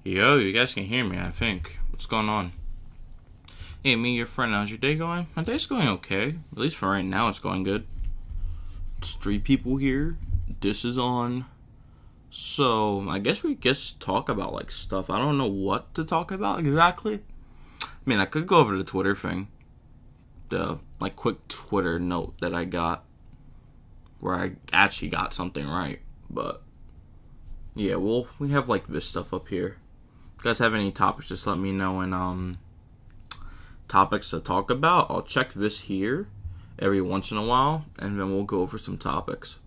Yo, you guys can hear me, I think. What's going on? Hey, me, your friend, how's your day going? My day's going okay. At least for right now, it's going good. It's 3 people here. This is on. So, I guess we just talk about, stuff. I don't know what to talk about exactly. I mean, I could go over the Twitter thing. The, quick Twitter note that I got. Where I actually got something right. But, yeah, we have, this stuff up here. If you guys have any topics, just let me know. And topics to talk about, I'll check this here every once in a while, and then we'll go over some topics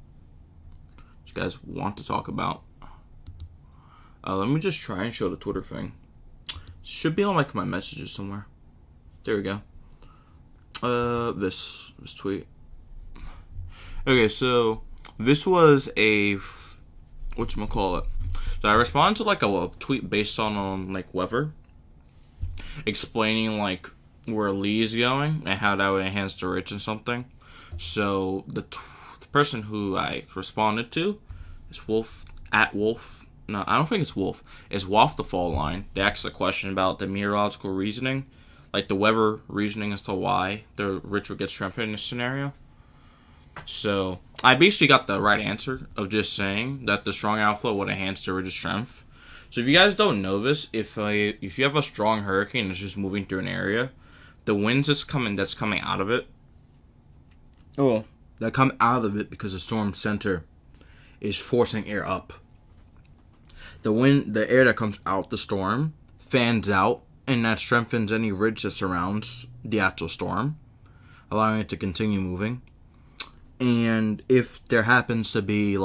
you guys want to talk about. Let me just try and show the Twitter thing. Should be on my messages somewhere. There we go. This tweet. Okay, so this was a whatchamacallit. So I responded to a tweet based on weather, explaining where Lee is going and how that would enhance the rich and something. So the person who I responded to is Wolf at Wolf. No, I don't think it's Wolf. It's Wolf the Fall Line. They asked a question about the meteorological reasoning, the weather reasoning as to why the rich would get strengthened in this scenario. So I basically got the right answer of just saying that the strong outflow would enhance the ridge's strength. So if you guys don't know this, if you have a strong hurricane that's just moving through an area, the winds that's coming out of it, that come out of it because the storm center is forcing air up. The air that comes out the storm fans out, and that strengthens any ridge that surrounds the actual storm, allowing it to continue moving. And if there happens to be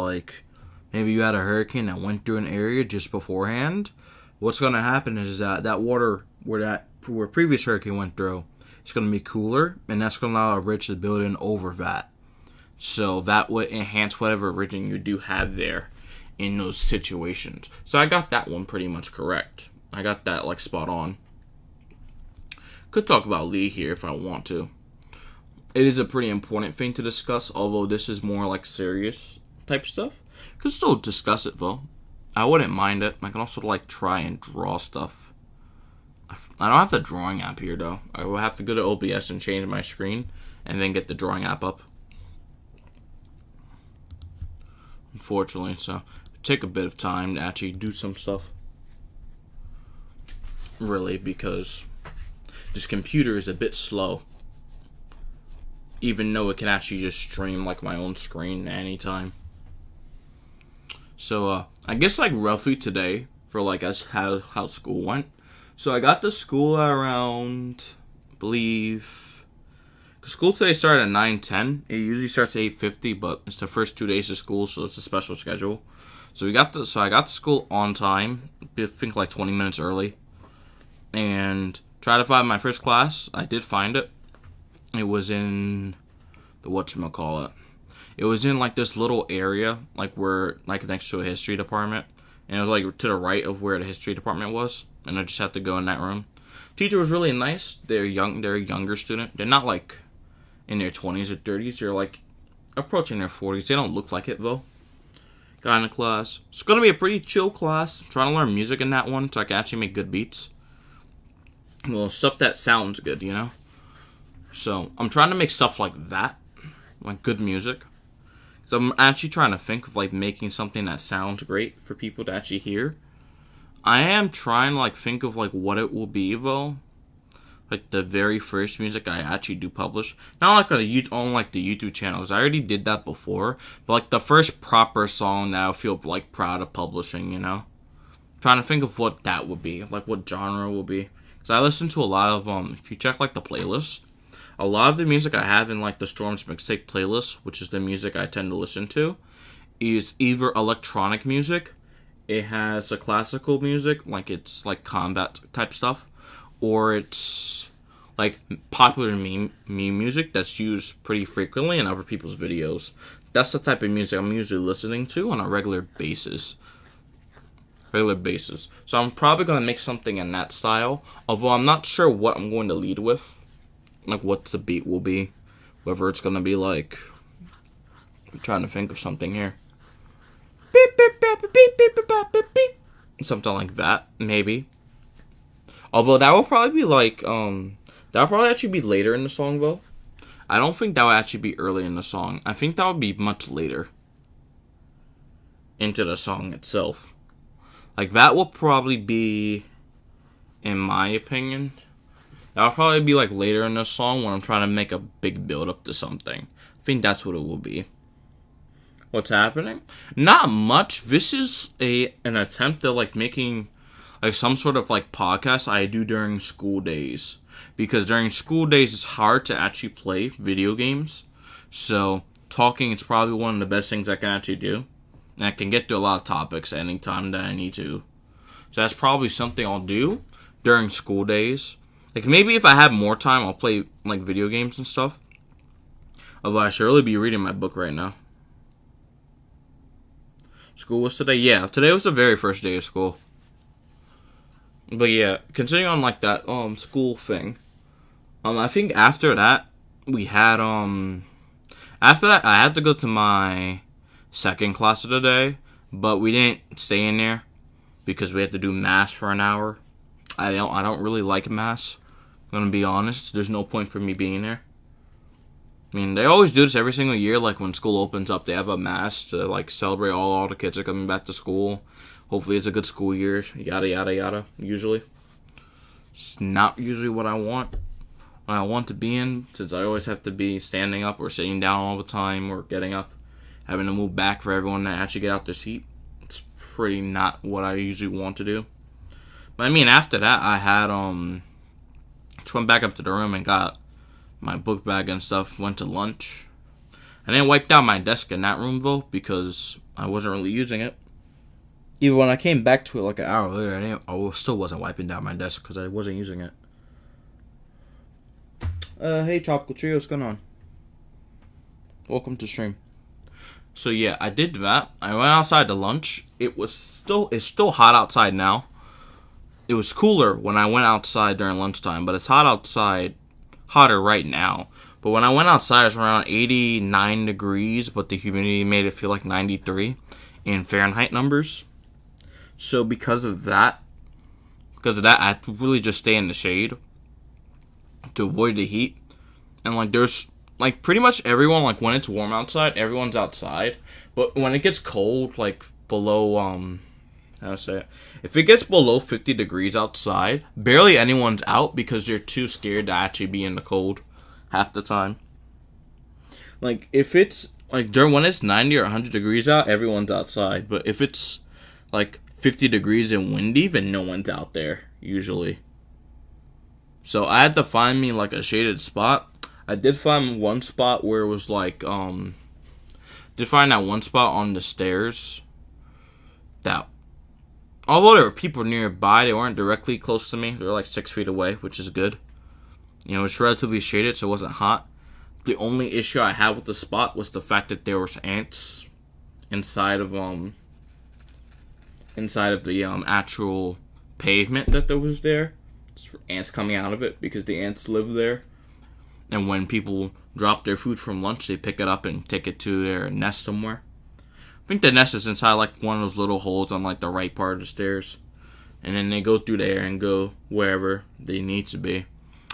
maybe you had a hurricane that went through an area just beforehand, what's going to happen is that water where previous hurricane went through, it's going to be cooler, and that's going to allow a ridge to build in over that. So that would enhance whatever ridging you do have there in those situations. So I got that one pretty much correct. I got that spot on. Could talk about Lee here if I want to. It is a pretty important thing to discuss, although this is more serious type stuff. Could still discuss it though. I wouldn't mind it. I can also try and draw stuff. I don't have the drawing app here though. I will have to go to OBS and change my screen and then get the drawing app up. Unfortunately, so it'll take a bit of time to actually do some stuff. Really, because this computer is a bit slow. Even though it can actually just stream my own screen anytime. So I guess roughly today for as how school went. So I got to school at around, I believe, school today started at 9:10. It usually starts at 8:50, but it's the first 2 days of school, so it's a special schedule. So I got to school on time. I think 20 minutes early, and tried to find my first class. I did find it. It was in the whatchamacallit. It was in this little area, where next to a history department. And it was to the right of where the history department was. And I just had to go in that room. Teacher was really nice. They're a younger student. They're not in their 20s or 30s. They're approaching their 40s. They don't look like it though. Got in the class. It's gonna be a pretty chill class. I'm trying to learn music in that one so I can actually make good beats. Well, stuff that sounds good, you know? So, I'm trying to make stuff like that. Good music. So I'm actually trying to think of making something that sounds great for people to actually hear. I am trying to think of what it will be though. The very first music I actually do publish. Not on the YouTube channels. I already did that before. But the first proper song that I feel proud of publishing, you know? Trying to think of what that would be. What genre will be. Because I listen to a lot of if you check the playlist, a lot of the music I have in the Storms Mixtape playlist, which is the music I tend to listen to, is either electronic music, it has a classical music, it's combat type stuff, or it's popular meme music that's used pretty frequently in other people's videos. That's the type of music I'm usually listening to on a regular basis. So I'm probably going to make something in that style, although I'm not sure what I'm going to lead with. What the beat will be. Whether it's gonna be I'm trying to think of something here. Beep, beep, beep, beep, beep, beep, beep, beep. something like that, maybe. Although that will probably be like that will probably actually be later in the song though. I don't think that would actually be early in the song. I think that would be much later into the song itself. Like that will probably be, in my opinion, that'll probably be like later in the song when I'm trying to make a big build up to something. I think that's what it will be. What's happening? Not much. This is an attempt at like making like some sort of like podcast I do during school days. Because during school days it's hard to actually play video games. So talking is probably one of the best things I can actually do. And I can get to a lot of topics at any time that I need to. So that's probably something I'll do during school days. Like maybe if I have more time I'll play like video games and stuff. Although I should really be reading my book right now. School was today? Yeah, today was the very first day of school. But yeah, continuing on like that school thing. I think after that we had after that I had to go to my second class of the day, but we didn't stay in there because we had to do mass for an hour. I don't really like mass. I'm gonna be honest. There's no point for me being there. I mean, they always do this every single year. Like when school opens up, they have a mass to like celebrate all the kids are coming back to school. Hopefully, it's a good school year. Yada yada yada. Usually, it's not usually what I want. What I want to be in, since I always have to be standing up or sitting down all the time or getting up, having to move back for everyone to actually get out their seat. It's pretty not what I usually want to do. But I mean, after that, I had just went back up to the room and got my book bag and stuff, went to lunch. I didn't wipe down my desk in that room though because I wasn't really using it. Even when I came back to it like an hour later, I still wasn't wiping down my desk because I wasn't using it. Hey Tropical Trio, what's going on? Welcome to stream. So yeah, I did that. I went outside to lunch. It's still hot outside now. It was cooler when I went outside during lunchtime, but it's hot outside. Hotter right now. But when I went outside, it was around 89 degrees, but the humidity made it feel like 93 in Fahrenheit numbers. So because of that, I had to really just stay in the shade to avoid the heat. And like there's like pretty much everyone, like when it's warm outside, everyone's outside. But when it gets cold, like below how to say it? If it gets below 50 degrees outside, barely anyone's out because they're too scared to actually be in the cold half the time. Like, if it's, like, when it's 90 or 100 degrees out, everyone's outside. But if it's, like, 50 degrees and windy, then no one's out there, usually. So, I had to find me, like, a shaded spot. I did find one spot where it was, like, did find that one spot on the stairs that, although there were people nearby, they weren't directly close to me. They were like 6 feet away, which is good. You know, it's relatively shaded, so it wasn't hot. The only issue I had with the spot was the fact that there was ants inside of the actual pavement that there was there. Ants coming out of it because the ants live there. And when people drop their food from lunch, they pick it up and take it to their nest somewhere. I think the nest is inside like one of those little holes on like the right part of the stairs. And then they go through there and go wherever they need to be.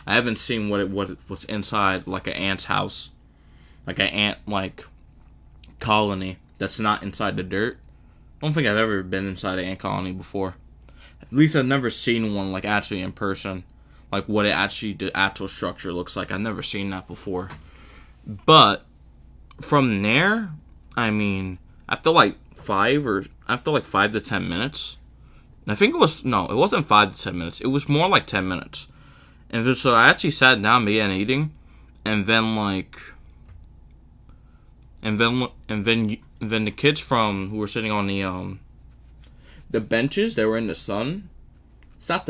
I haven't seen what's inside like an ant's house. Like an ant like colony that's not inside the dirt. I don't think I've ever been inside an ant colony before. At least I've never seen one like actually in person. Like what the actual structure looks like. I've never seen that before. But from there, I mean, after like 5 to 10 minutes, I think it wasn't 5 to 10 minutes. It was more like 10 minutes. And then, so I actually sat down, began eating, and then the kids who were sitting on the benches that were in the sun. It's not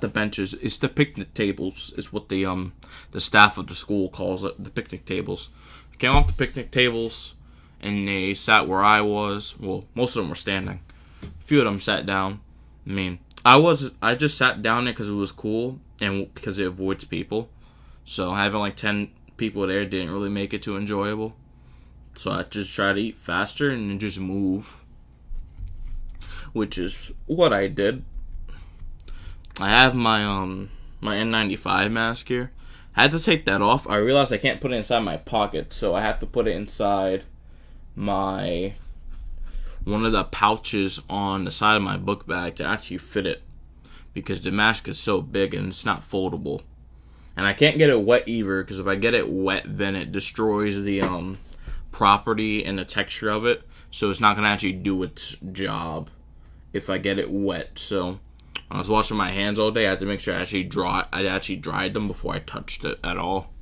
the benches. It's the picnic tables. Is what the staff of the school calls it. The picnic tables. They came off the picnic tables, and they sat where I was. Well, most of them were standing. A few of them sat down. I mean, I just sat down there because it was cool and because it avoids people. So having like 10 people there didn't really make it too enjoyable. So I just try to eat faster and just move. which is what I did. I have my my N95 mask here. I had to take that off. I realized I can't put it inside my pocket, so I have to put it inside my one of the pouches on the side of my book bag to actually fit it, because the mask is so big and it's not foldable. And I can't get it wet either, because if I get it wet, then it destroys the property and the texture of it. So it's not going to actually do its job if I get it wet. So when I was washing my hands all day, I had to make sure I actually dried them before I touched it at all.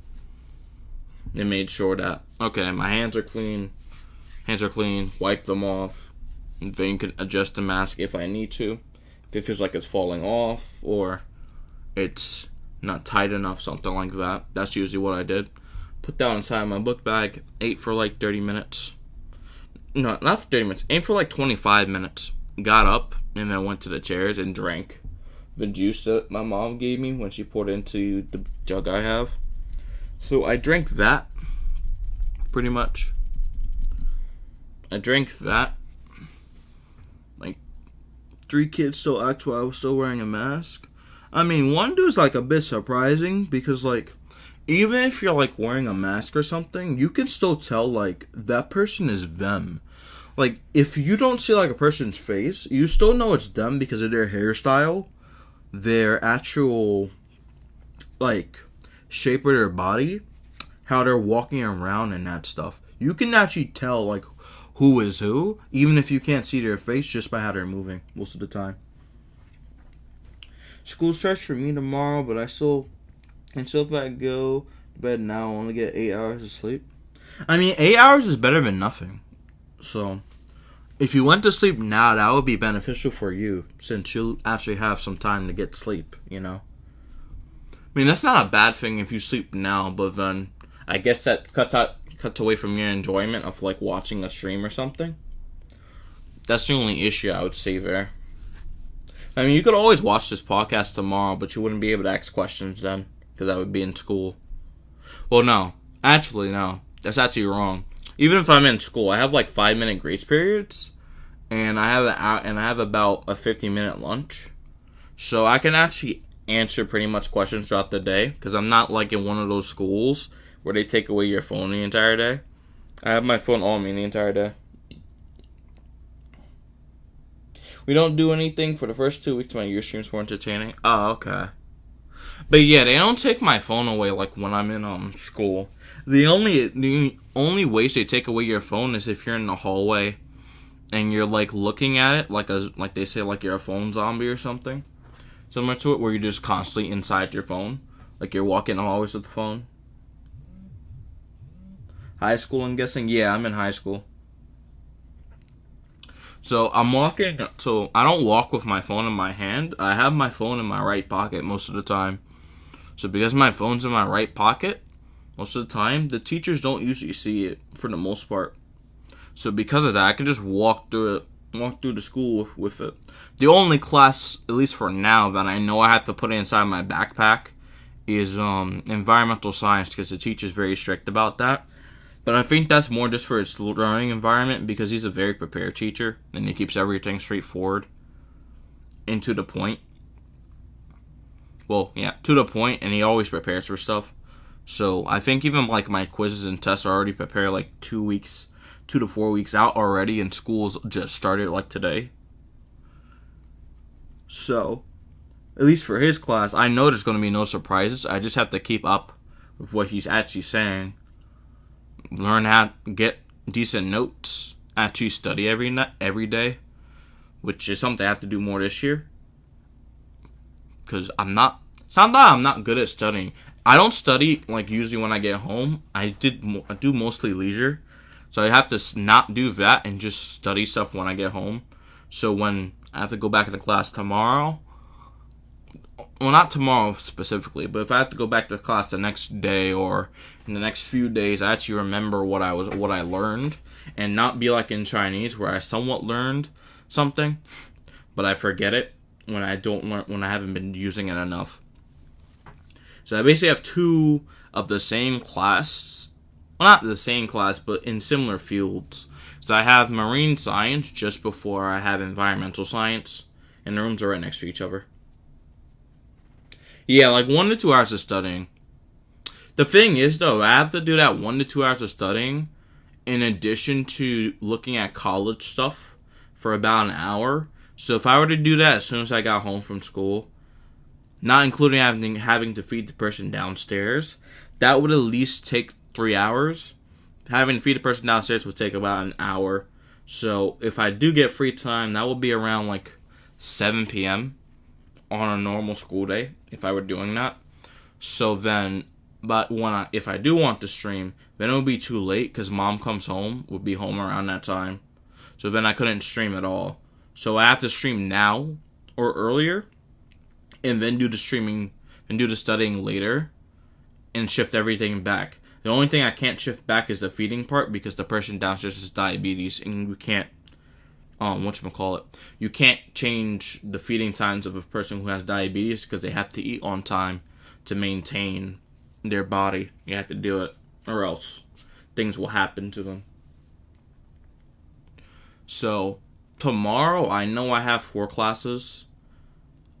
They made sure that, okay, my hands are clean. Wipe them off. And then you can adjust the mask if I need to. If it feels like it's falling off or it's not tight enough, something like that. That's usually what I did. Put that inside my book bag. Ate for like 30 minutes. No, not 30 minutes. Ate for like 25 minutes. Got up and then went to the chairs and drank the juice that my mom gave me when she poured it into the jug I have. So I drank that. Pretty much. I drank that. Like 3 kids still asked why I was still wearing a mask. I mean, one dude's like a bit surprising because, like, even if you're like wearing a mask or something, you can still tell like that person is them. Like, if you don't see like a person's face, you still know it's them because of their hairstyle, their actual like shape of their body, how they're walking around and that stuff. You can actually tell like who is who, even if you can't see their face, just by how they're moving most of the time. School starts for me tomorrow, but if I go to bed now, I only get 8 hours of sleep. I mean, 8 hours is better than nothing. So, if you went to sleep now, that would be beneficial for you, since you'll actually have some time to get sleep, you know? I mean, that's not a bad thing if you sleep now, but then I guess that cuts away from your enjoyment of, like, watching a stream or something. That's the only issue I would say there. I mean, you could always watch this podcast tomorrow, but you wouldn't be able to ask questions then, because I would be in school. Well, no. Actually, no. That's actually wrong. Even if I'm in school, I have like 5-minute grace periods, and I have about a 50-minute lunch. So I can actually answer pretty much questions throughout the day, because I'm not like in one of those schools where they take away your phone the entire day. I have my phone on me the entire day. We don't do anything for the first 2 weeks. My year streams were entertaining. Oh, okay. But yeah, they don't take my phone away like when I'm in school. The only ways they take away your phone is if you're in the hallway and you're like looking at it like they say like you're a phone zombie or something similar to it, where you're just constantly inside your phone, like you're walking always with the phone. High school, I'm guessing. Yeah, I'm in high school. So I'm walking, so I don't walk with my phone in my hand. I have my phone in my right pocket most of the time. So because my phone's in my right pocket most of the time, the teachers don't usually see it for the most part. So because of that, I can just walk through the school with it. The only class, at least for now, that I know I have to put it inside my backpack is environmental science, because the teacher's very strict about that. But I think that's more just for its learning environment, because he's a very prepared teacher and he keeps everything straightforward and to the point. Well, yeah, to the point, and he always prepares for stuff. So I think even like my quizzes and tests are already prepared like 2 to 4 weeks out already, and school's just started like today. So, at least for his class, I know there's going to be no surprises. I just have to keep up with what he's actually saying. Learn how to get decent notes. Actually study every day, which is something I have to do more this year. Because it's not that I'm not good at studying. I don't study like usually when I get home. I do mostly leisure, so I have to not do that and just study stuff when I get home. So when I have to go back to class tomorrow, well, not tomorrow specifically, but if I have to go back to class the next day or in the next few days, I actually remember what I learned, and not be like in Chinese where I somewhat learned something, but I forget it when I haven't been using it enough. So I basically have 2 of the same class, well, not the same class, but in similar fields. Because I have marine science just before I have environmental science, and the rooms are right next to each other. Yeah, like 1 to 2 hours of studying. The thing is, though, I have to do that 1 to 2 hours of studying in addition to looking at college stuff for about an hour. So if I were to do that as soon as I got home from school, not including having to feed the person downstairs, that would at least take 3 hours. Having to feed the person downstairs would take about an hour. So if I do get free time, that would be around like 7 p.m. on a normal school day if I were doing that. So then, but if I do want to stream, then it would be too late because mom comes home, would be home around that time. So then I couldn't stream at all. So I have to stream now or earlier, and then do the streaming and do the studying later, and shift everything back. The only thing I can't shift back is the feeding part because the person downstairs has diabetes, and you can't, you can't change the feeding times of a person who has diabetes because they have to eat on time to maintain their body. You have to do it, or else things will happen to them. So tomorrow, I know I have 4 classes.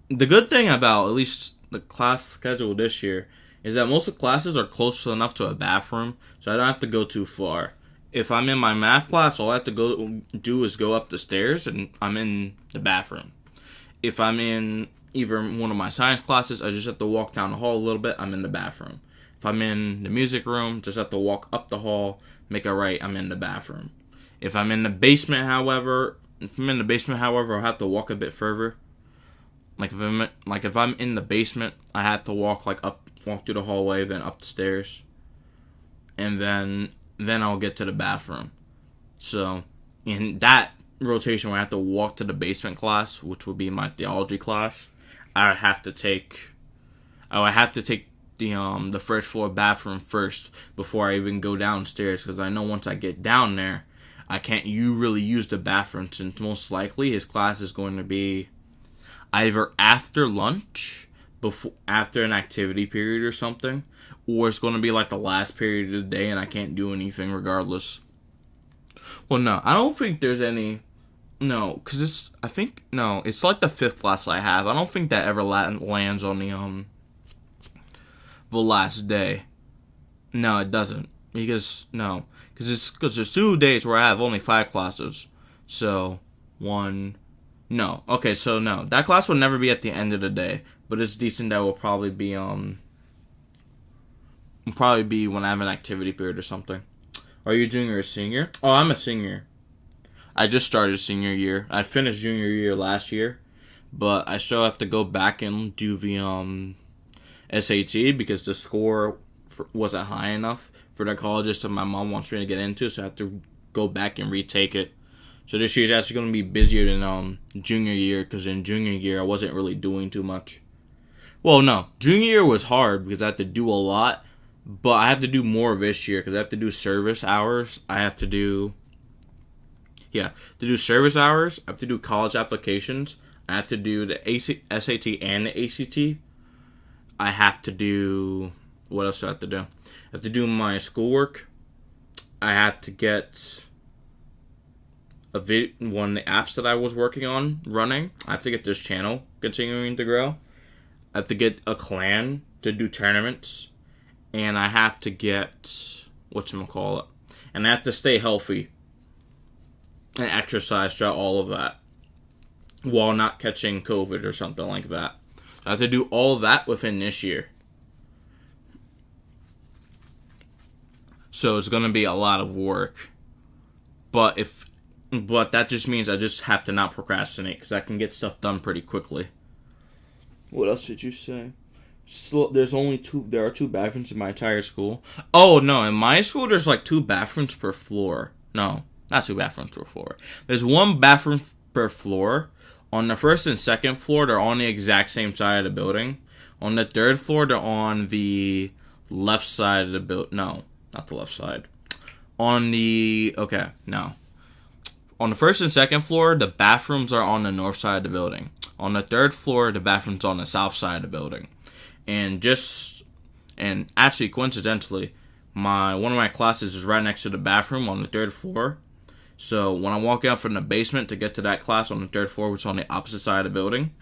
The good thing about at least the class schedule this year is that most of the classes are close enough to a bathroom, so I don't have to go too far. If I'm in my math class, all I have to do is go up the stairs, and I'm in the bathroom. If I'm in either one of my science classes, I just have to walk down the hall a little bit, I'm in the bathroom. If I'm in the music room, just have to walk up the hall, make a right, I'm in the bathroom. If I'm in the basement, however, I'll have to walk a bit further. Like if I'm in the basement, I have to walk through the hallway, then up the stairs, and then I'll get to the bathroom. So in that rotation where I have to walk to the basement class, which would be my theology class, I would have to take the first floor bathroom first before I even go downstairs, because I know once I get down there, I can't really use the bathroom, since most likely his class is going to be either after lunch, after an activity period or something, or it's going to be like the last period of the day and I can't do anything regardless. Well, no, I don't think there's any. No, because it's like the 5th class I have. I don't think that ever lands on the last day. No, it doesn't. Because there's 2 days where I have only 5 classes. So, no. Okay, so no. That class will never be at the end of the day. But it's decent that will probably be when I have an activity period or something. Are you junior or senior? Oh, I'm a senior. I just started senior year. I finished junior year last year. But I still have to go back and do the SAT because the score wasn't high enough for the colleges that my mom wants me to get into. So I have to go back and retake it. So this year is actually going to be busier than junior year, because in junior year I wasn't really doing too much. Well, no. Junior year was hard because I had to do a lot, but I have to do more this year because I have to do service hours. I have to do service hours. I have to do college applications. I have to do the SAT and the ACT. I have to do... What else do I have to do? I have to do my schoolwork. I have to get one of the apps that I was working on running. I have to get this channel continuing to grow. I have to get a clan to do tournaments. And I have to get... And I have to stay healthy and exercise throughout all of that while not catching COVID or something like that. So I have to do all that within this year. So it's going to be a lot of work. But that just means I just have to not procrastinate, because I can get stuff done pretty quickly. What else did you say? So there are 2 bathrooms in my entire school. Oh, no, in my school there's 2 bathrooms per floor. No, not 2 bathrooms per floor. There's 1 bathroom per floor. On the 1st and 2nd floor, they're on the exact same side of the building. On the 3rd floor, they're on the left side of the building. No, not the left side. On the 1st and 2nd floor, the bathrooms are on the north side of the building. On the 3rd floor, the bathrooms are on the south side of the building. And actually, coincidentally, one of my classes is right next to the bathroom on the 3rd floor. So when I'm walking up from the basement to get to that class on the 3rd floor, which is on the opposite side of the building,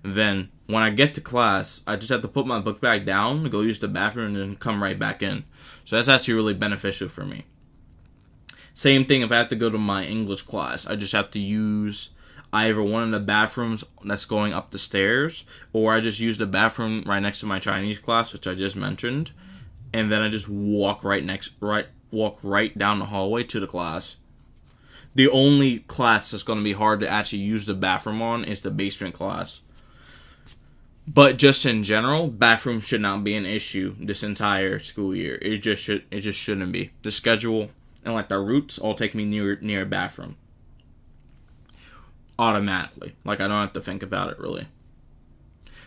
then when I get to class, I just have to put my book bag down, go use the bathroom, and then come right back in. So that's actually really beneficial for me. Same thing if I have to go to my English class. I just have to use either one of the bathrooms that's going up the stairs, or I just use the bathroom right next to my Chinese class, which I just mentioned, and then I just walk right down the hallway to the class. The only class that's going to be hard to actually use the bathroom on is the basement class. But just in general, bathrooms should not be an issue this entire school year. It just shouldn't be. The schedule and like the routes all take me near a bathroom automatically. Like I don't have to think about it really.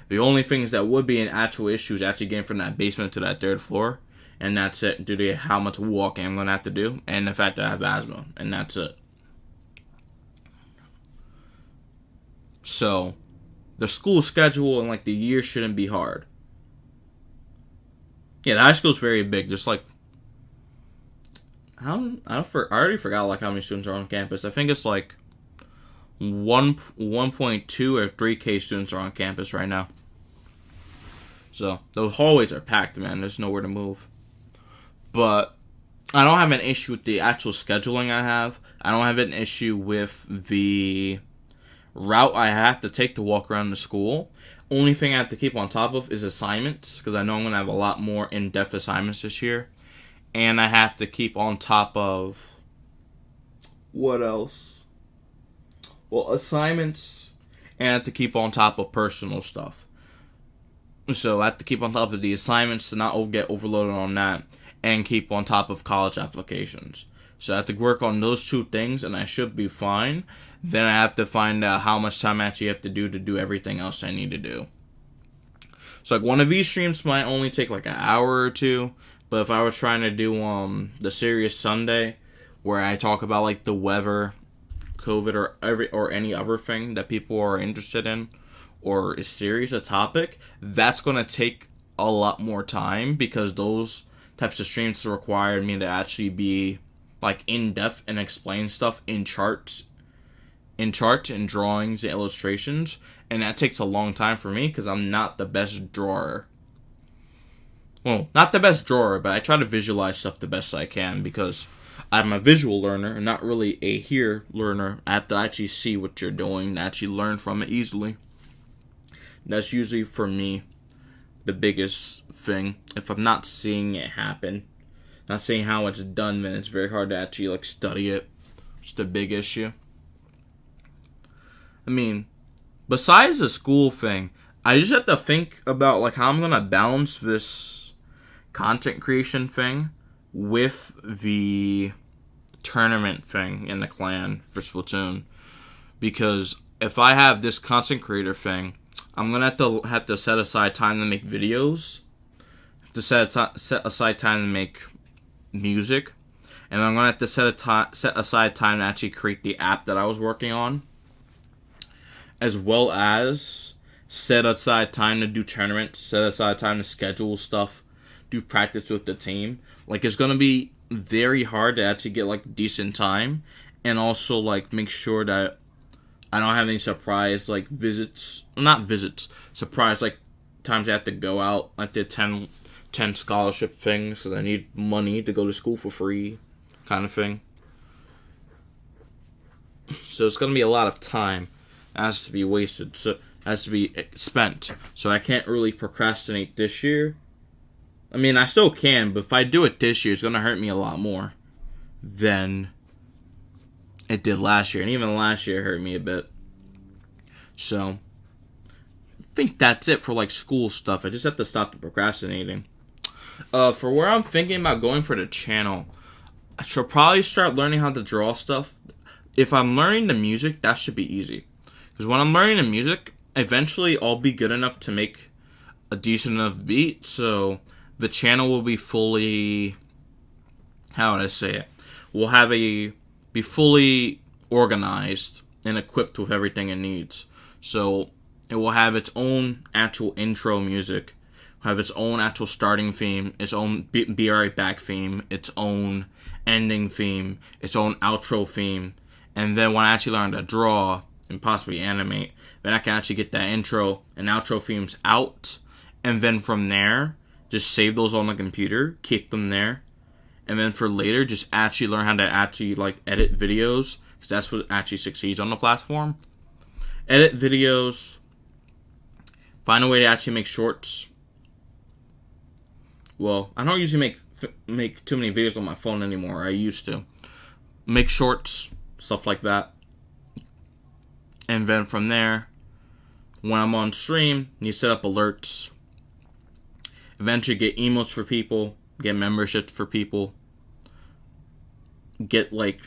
The only things that would be an actual issue is actually getting from that basement to that 3rd floor, and that's it. Due to how much walking I'm gonna have to do, and the fact that I have asthma, and that's it. So, the school schedule and like the year shouldn't be hard. Yeah, the high school's very big. There's like I already forgot like how many students are on campus. I think it's like 1.2 or 3K students are on campus right now. So the hallways are packed, man. There's nowhere to move. But I don't have an issue with the actual scheduling I have. I don't have an issue with the route I have to take to walk around the school. Only thing I have to keep on top of is assignments, because I know I'm going to have a lot more in-depth assignments this year. And I have to keep on top of... what else? Well, assignments, and I have to keep on top of personal stuff. So I have to keep on top of the assignments to not get overloaded on that, and keep on top of college applications. So I have to work on those 2 things, and I should be fine. Then I have to find out how much time I actually have to do everything else I need to do. So like one of these streams might only take like an hour or 2, but if I was trying to do the Serious Sunday, where I talk about like the weather, COVID, or any other thing that people are interested in, or is serious a topic, that's gonna take a lot more time, because those types of streams require me to actually be like in depth and explain stuff in charts and drawings and illustrations, and that takes a long time for me because I'm not the best drawer. Well, not the best drawer, but I try to visualize stuff the best I can, because I'm a visual learner and not really a hear learner. I have to actually see what you're doing and actually learn from it easily. That's usually, for me, the biggest thing. If I'm not seeing it happen, not seeing how it's done, then it's very hard to actually like study it. It's the big issue. I mean, besides the school thing, I just have to think about like how I'm gonna balance this content creation thing with the tournament thing in the clan for Splatoon. Because if I have this content creator thing, I'm gonna have to set aside time to make videos, to set aside time to make music, and I'm gonna have to set aside time to actually create the app that I was working on, as well as set aside time to do tournaments, set aside time to schedule stuff, do practice with the team. Like, it's gonna be very hard to actually get like decent time, and also like make sure that I don't have any surprise like surprise like times I have to go out, like the 10 scholarship things, because I need money to go to school for free kind of thing. So it's going to be a lot of time that has to be wasted, so has to be spent. So I can't really procrastinate this year. I mean, I still can, but if I do it this year, it's going to hurt me a lot more than it did last year. And even last year hurt me a bit. So I think that's it for like school stuff. I just have to stop the procrastinating. For where I'm thinking about going for the channel, I should probably start learning how to draw stuff. If I'm learning the music, that should be easy. Because when I'm learning the music, eventually I'll be good enough to make a decent enough beat. So the channel will be fully, how would I say it? Will be fully organized and equipped with everything it needs. So it will have its own actual intro music, have its own actual starting theme, its own be right back theme, its own ending theme, its own outro theme, and then when I actually learn to draw and possibly animate, then I can actually get that intro and outro themes out, and then from there, just save those on the computer, keep them there, and then for later, just actually learn how to actually like edit videos, because that's what actually succeeds on the platform. Edit videos, find a way to actually make shorts. Well, I don't usually make too many videos on my phone anymore. I used to make shorts, stuff like that. And then from there, when I'm on stream, you set up alerts. Eventually get emotes for people, get memberships for people, get like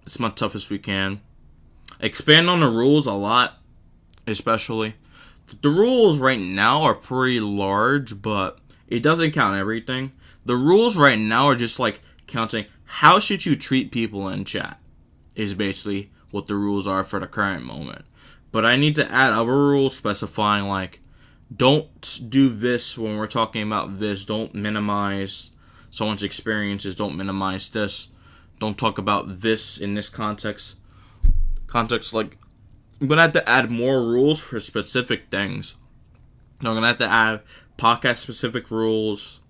as much stuff as we can. Expand on the rules a lot, especially. The rules right now are pretty large, but it doesn't count everything. The rules right now are just like counting how should you treat people in chat is basically what the rules are for the current moment. But I need to add other rules specifying like don't do this when we're talking about this. Don't minimize someone's experiences. Don't minimize this. Don't talk about this in this context. Like, I'm going to have to add more rules for specific things. I'm going to have to add podcast-specific rules,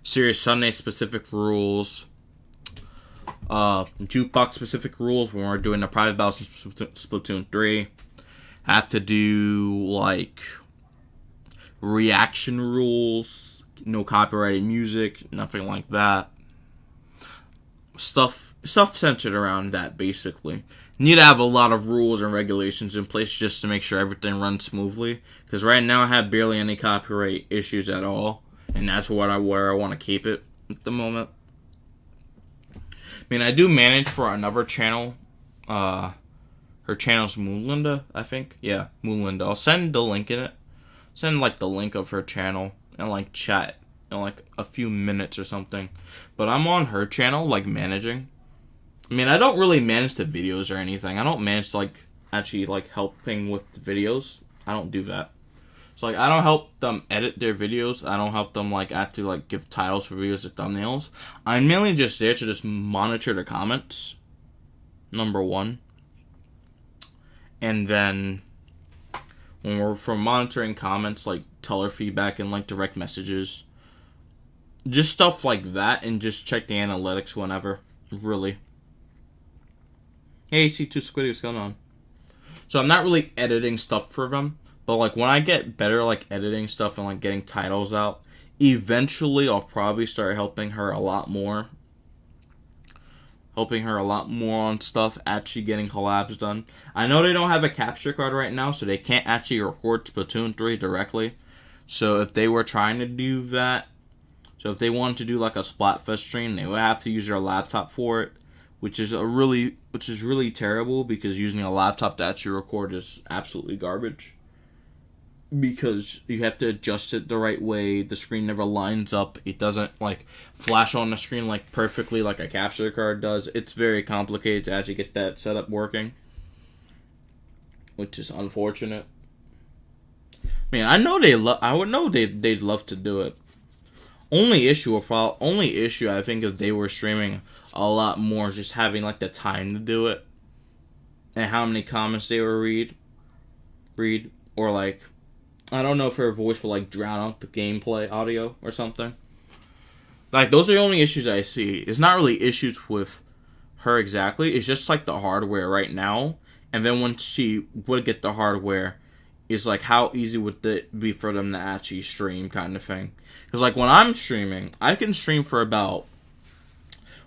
Serious Sunday-specific rules, jukebox-specific rules when we're doing the private battles in Splatoon 3. Have to do, like, reaction rules, no copyrighted music, nothing like that. Stuff centered around that, basically. Need to have a lot of rules and regulations in place just to make sure everything runs smoothly. Because right now I have barely any copyright issues at all. And that's where I want to keep it at the moment. I mean, I do manage for another channel. Her channel's Moonlinda, I think. Yeah, Moonlinda. I'll send the link in it. Send, like, the link of her channel and, like, chat in, like, a few minutes or something. But I'm on her channel, like, managing. I mean, I don't really manage the videos or anything. I don't manage, like, actually, like, helping with the videos. I don't do that. So, like, I don't help them edit their videos. I don't help them, like, actually, like, give titles for videos or thumbnails. I'm mainly just there to just monitor the comments. Number one. And then, when we're from monitoring comments, like, tell her feedback and, like, direct messages. Just stuff like that, and just check the analytics whenever. Really. Hey, C2 Squiddy, what's going on? So I'm not really editing stuff for them, but like when I get better like editing stuff and like getting titles out, eventually I'll probably start helping her a lot more. Helping her a lot more on stuff, actually getting collabs done. I know they don't have a capture card right now, so they can't actually record Splatoon 3 directly. So if they were trying to do that, so if they wanted to do like a Splatfest stream, they would have to use their laptop for it. Which is really terrible because using a laptop to actually record is absolutely garbage. Because you have to adjust it the right way. The screen never lines up. It doesn't like flash on the screen like perfectly like a capture card does. It's very complicated to actually get that setup working, which is unfortunate. I mean, I know they'd love to do it. Only issue I think if they were streaming a lot more, just having like the time to do it and how many comments they would read, or like I don't know if her voice will like drown out the gameplay audio or something. Like those are the only issues I see. It's not really issues with her exactly. It's just like the hardware right now, and then when she would get the hardware, it's like how easy would it be for them to actually stream kind of thing. Because like when I'm streaming, I can stream for about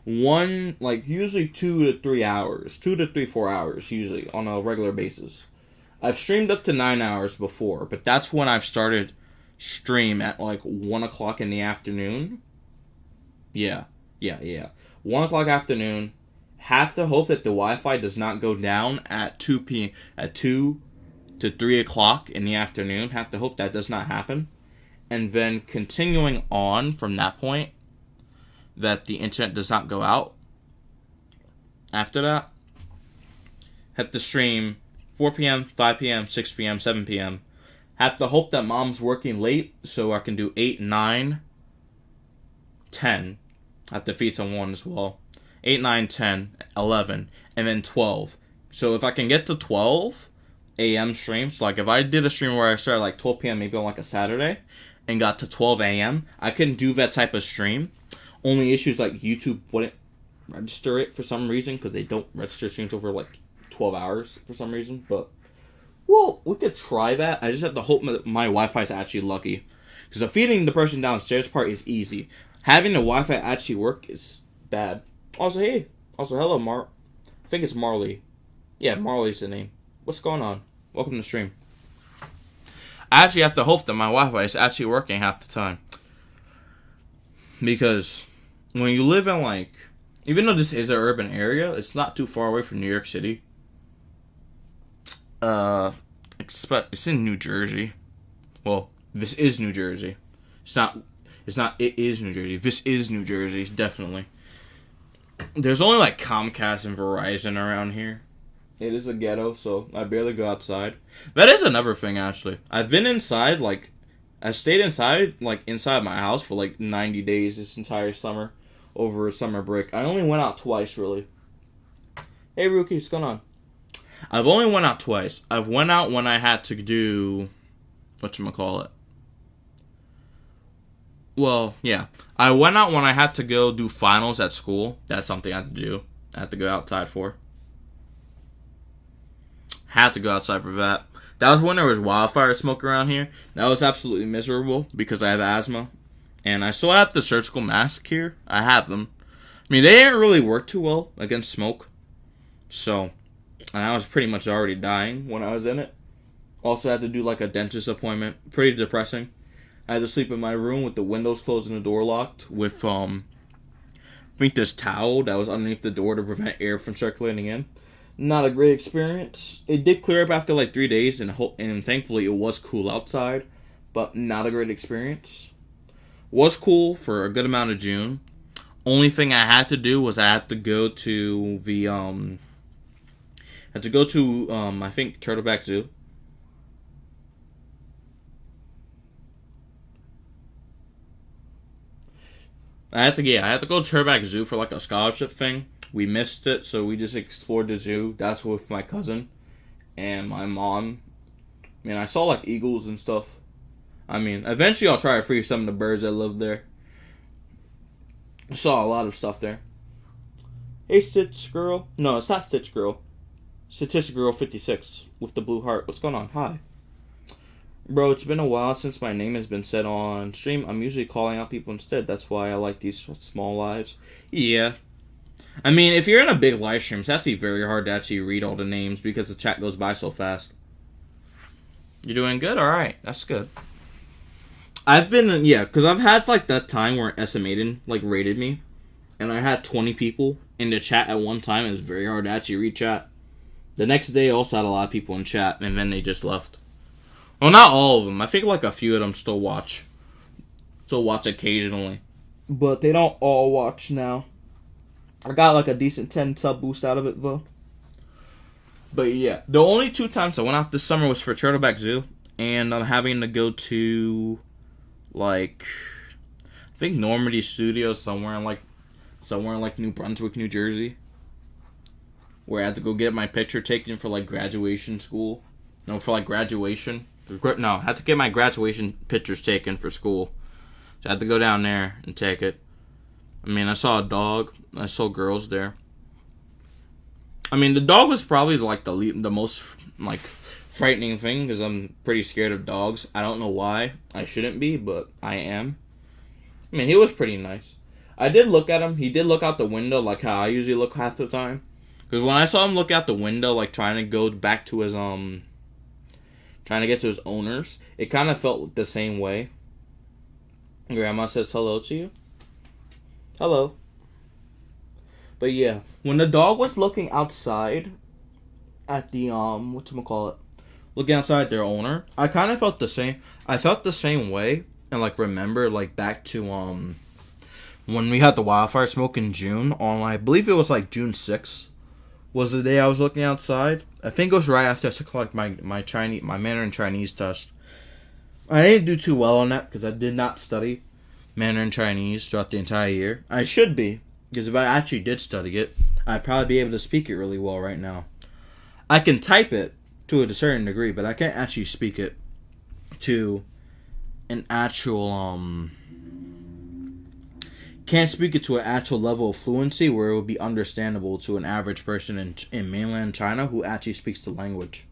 usually 2 to 3 hours, 4 hours usually on a regular basis. I've streamed up to 9 hours before, but that's when I've started stream at like 1 o'clock in the afternoon. Yeah. 1 o'clock afternoon. Have to hope that the Wi-Fi does not go down at 2 to 3 o'clock in the afternoon. Have to hope that does not happen. And then continuing on from that point, that the internet does not go out. After that, have to stream 4 p.m., 5 p.m., 6 p.m., 7 p.m. Have to hope that mom's working late so I can do 8, 9, 10. I have to feed someone as well. 8, 9, 10, 11, and then 12. So if I can get to 12 a.m. streams, like if I did a stream where I started like 12 p.m. maybe on like a Saturday and got to 12 a.m., I couldn't do that type of stream. Only issues like YouTube wouldn't register it for some reason because they don't register streams over like 12 hours for some reason. But, well, we could try that. I just have to hope my Wi-Fi is actually lucky. Because the feeding the person downstairs part is easy. Having the Wi-Fi actually work is bad. Also, hey. Also, hello, I think it's Marley. Yeah, Marley's the name. What's going on? Welcome to the stream. I actually have to hope that my Wi-Fi is actually working half the time. Because when you live in, like, even though this is an urban area, it's not too far away from New York City. It's in New Jersey. Well, this is New Jersey. It is New Jersey. This is New Jersey, definitely. There's only, like, Comcast and Verizon around here. It is a ghetto, so I barely go outside. That is another thing, actually. I've been inside, like, I stayed inside my house for, like, 90 days this entire summer, over a summer break. I only went out twice, really. Hey, Rookie, what's going on? I've only went out twice. I've went out when I had to do, whatchamacallit. Well, yeah. I went out when I had to go do finals at school. That's something I had to do. I had to go outside for. Had to go outside for that. That was when there was wildfire smoke around here. That was absolutely miserable because I have asthma. And I still have the surgical mask here. I have them. I mean, they didn't really work too well against smoke. So, I was pretty much already dying when I was in it. Also had to do like a dentist appointment. Pretty depressing. I had to sleep in my room with the windows closed and the door locked. With, I think this towel that was underneath the door to prevent air from circulating in. Not a great experience. It did clear up after like 3 days, and thankfully it was cool outside, but not a great experience. Was cool for a good amount of June. Only thing I had to do was I had to go to the I think Turtleback Zoo. I had to go to Turtleback Zoo for like a scholarship thing. We missed it, so we just explored the zoo. That's with my cousin and my mom. I mean, I saw like eagles and stuff. I mean, eventually I'll try to free some of the birds that live there. I saw a lot of stuff there. Hey, Stitch Girl. No, it's not Stitch Girl. Statistic Girl 56 with the blue heart. What's going on? Hi. Bro, it's been a while since my name has been said on stream. I'm usually calling out people instead. That's why I like these small lives. Yeah. I mean, if you're in a big live stream, it's actually very hard to actually read all the names because the chat goes by so fast. You're doing good? Alright, that's good. Because I've had, like, that time where SMAiden, like, rated me, and I had 20 people in the chat at one time. It was very hard to actually read chat. The next day, I also had a lot of people in chat, and then they just left. Well, not all of them. I think, like, a few of them still watch. Still watch occasionally. But they don't all watch now. I got like a decent 10 sub boost out of it though. But yeah, the only 2 times I went out this summer was for Turtleback Zoo, and I'm having to go to like I think Normandy Studios somewhere in like New Brunswick, New Jersey, where I had to go get my picture taken for like graduation school. No, for like graduation. No, I had to get my graduation pictures taken for school. So I had to go down there and take it. I mean, I saw a dog. I saw girls there. I mean, the dog was probably like the most like frightening thing because I'm pretty scared of dogs. I don't know why. I shouldn't be, but I am. I mean, he was pretty nice. I did look at him. He did look out the window like how I usually look half the time. Because when I saw him look out the window, like trying to go back to his trying to get to his owners, it kind of felt the same way. Grandma says hello to you. Hello. But yeah, when the dog was looking outside at the looking outside their owner, I kind of felt the same. I felt the same way, and like remember like back to when we had the wildfire smoke in June on I believe it was like June 6th was the day I was looking outside. I think it was right after I took like my Mandarin Chinese test, I didn't do too well on that because I did not study Mandarin Chinese throughout the entire year. I should be, because if I actually did study it, I'd probably be able to speak it really well right now. I can type it to a certain degree, but I can't actually speak it to an actual can't speak it to an actual level of fluency where it would be understandable to an average person in mainland China who actually speaks the language.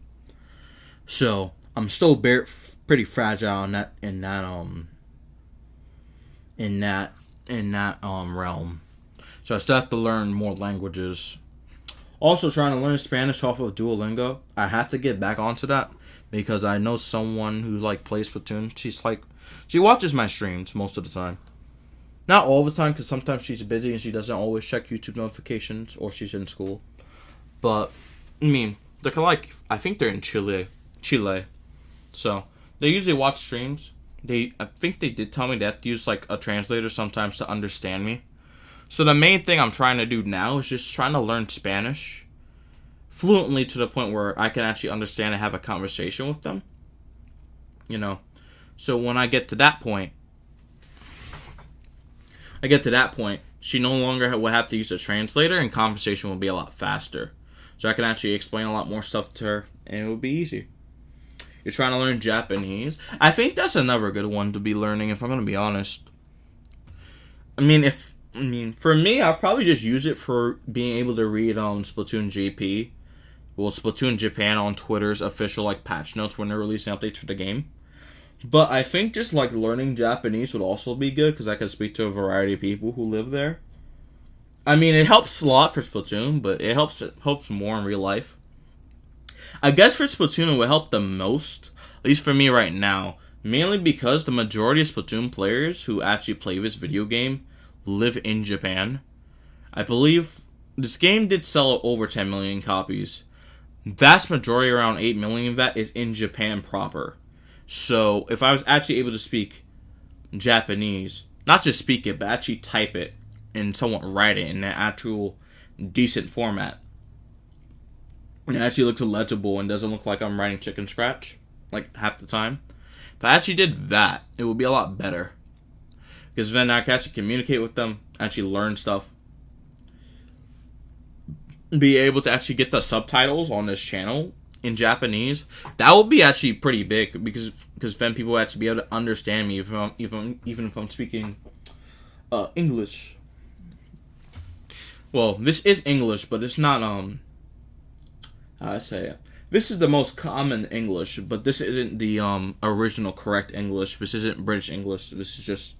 So I'm still pretty fragile in that realm. So I still have to learn more languages. Also trying to learn Spanish off of Duolingo. I have to get back onto that because I know someone who plays Splatoon. She watches my streams most of the time. Not all the time, because sometimes she's busy and she doesn't always check YouTube notifications, or she's in school. But I mean, they're I think they're in Chile. So they usually watch streams. I think they did tell me they have to use a translator sometimes to understand me. So the main thing I'm trying to do now is just trying to learn Spanish fluently to the point where I can actually understand and have a conversation with them. So when I get to that point, she no longer will have to use a translator, and conversation will be a lot faster. So I can actually explain a lot more stuff to her, and it will be easy. You're trying to learn Japanese. I think that's another good one to be learning, if I'm going to be honest. For me, I'll probably just use it for being able to read Splatoon GP. Well, Splatoon Japan on Twitter's official patch notes when they're releasing updates for the game. But I think just learning Japanese would also be good because I could speak to a variety of people who live there. It helps a lot for Splatoon, but it helps more in real life. I guess for Splatoon it would help the most, at least for me right now, mainly because the majority of Splatoon players who actually play this video game live in Japan. I believe this game did sell over 10 million copies. Vast majority, around 8 million of that, is in Japan proper. So, if I was actually able to speak Japanese, not just speak it, but actually type it and somewhat write it in an actual decent format, and it actually looks legible and doesn't look like I'm writing chicken scratch, half the time. If I actually did that, it would be a lot better. Because then I could actually communicate with them, actually learn stuff, be able to actually get the subtitles on this channel in Japanese. That would be actually pretty big because then people would actually be able to understand me even if I'm speaking English. Well, this is English, but it's not how I say it. This is the most common English, but this isn't the original correct English. This isn't British English. This is just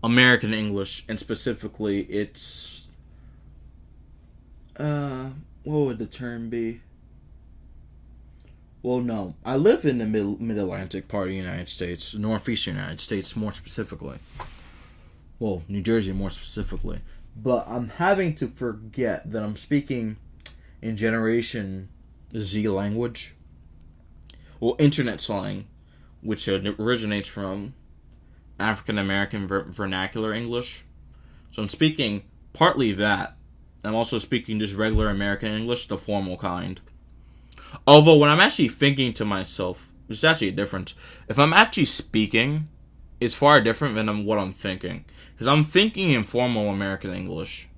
American English, and specifically it's what would the term be? Well, no. I live in the mid-Atlantic part of the United States, northeastern United States more specifically. Well, New Jersey more specifically. But I'm having to forget that I'm speaking in Generation Z language. Well, internet slang, which originates from African American vernacular English. So I'm speaking partly that. I'm also speaking just regular American English, the formal kind. Although, when I'm actually thinking to myself, there's actually a difference. If I'm actually speaking, it's far different than what I'm thinking. Because I'm thinking in formal American English.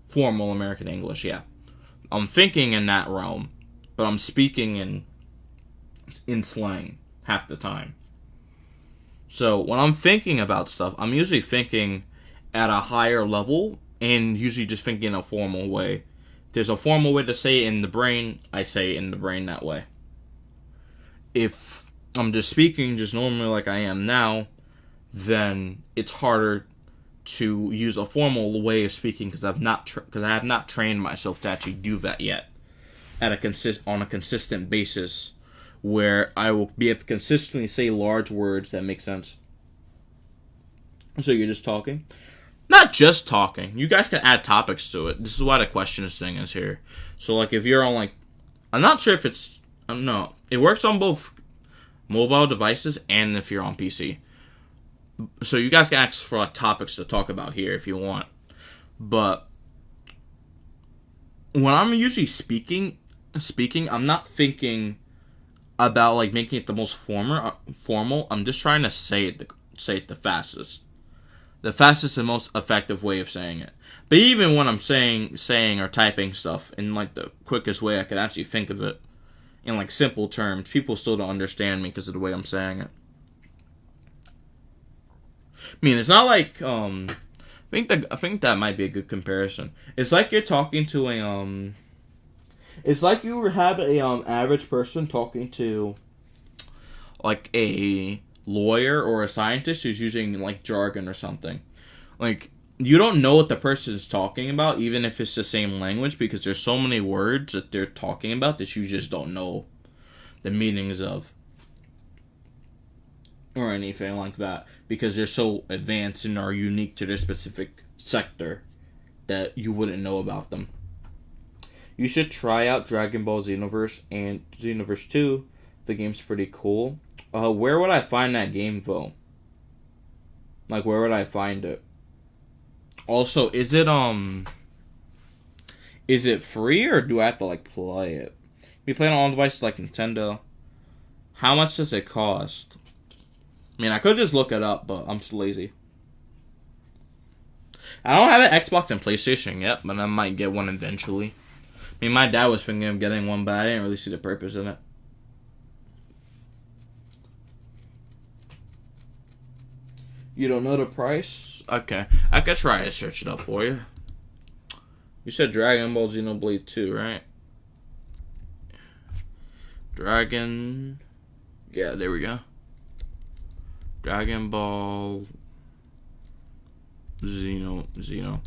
Formal American English, yeah. I'm thinking in that realm, but I'm speaking in slang half the time. So, when I'm thinking about stuff, I'm usually thinking at a higher level, and usually just thinking in a formal way. There's a formal way to say it in the brain, I say it in the brain that way. If I'm just speaking just normally like I am now, then it's harder to use a formal way of speaking because I have not trained myself to actually do that yet on a consistent basis, where I will be able to consistently say large words that make sense. So you're just talking. Not just talking. You guys can add topics to it. This is why the questions thing is here. So, if you're on, I'm not sure if it's... I don't know. It works on both mobile devices and if you're on PC. So, you guys can ask for topics to talk about here if you want. But, when I'm usually speaking, I'm not thinking about like making it the most formal. I'm just trying to say it the fastest. The fastest and most effective way of saying it. But even when I'm saying or typing stuff in like the quickest way I could actually think of it, in like simple terms, people still don't understand me because of the way I'm saying it. I mean, it's not like I think that might be a good comparison. It's like you're talking to a it's like you have a average person talking to like a lawyer or a scientist who's using like jargon or something. Like, you don't know what the person is talking about, even if it's the same language, because there's so many words that they're talking about that you just don't know the meanings of. Or anything like that. Because they're so advanced and are unique to their specific sector that you wouldn't know about them. You should try out Dragon Ball Xenoverse and Xenoverse 2. The game's pretty cool. Where would I find that game, though? Like, where would I find it? Also, is it free, or do I have to, like, play it? If you play it on devices like Nintendo, how much does it cost? I mean, I could just look it up, but I'm so lazy. I don't have an Xbox and PlayStation yet, but I might get one eventually. I mean, my dad was thinking of getting one, but I didn't really see the purpose in it. You don't know the price? Okay. I could try to search it up for you. You said Dragon Ball Xenoblade 2, right? Dragon... Yeah, there we go. Dragon Ball... Xeno.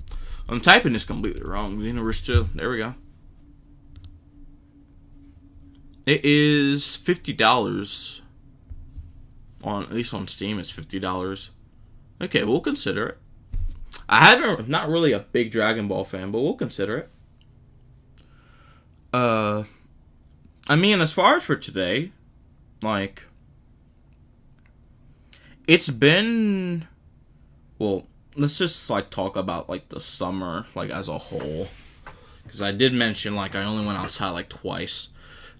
I'm typing this completely wrong. Xenoverse 2. There we go. It is $50. At least on Steam, it's $50. Okay, we'll consider it. Not really a big Dragon Ball fan, but we'll consider it. I mean, as far as for today, like, it's been, well, let's just, like, talk about, like, the summer, like, as a whole. Because I did mention, like, I only went outside, like, twice.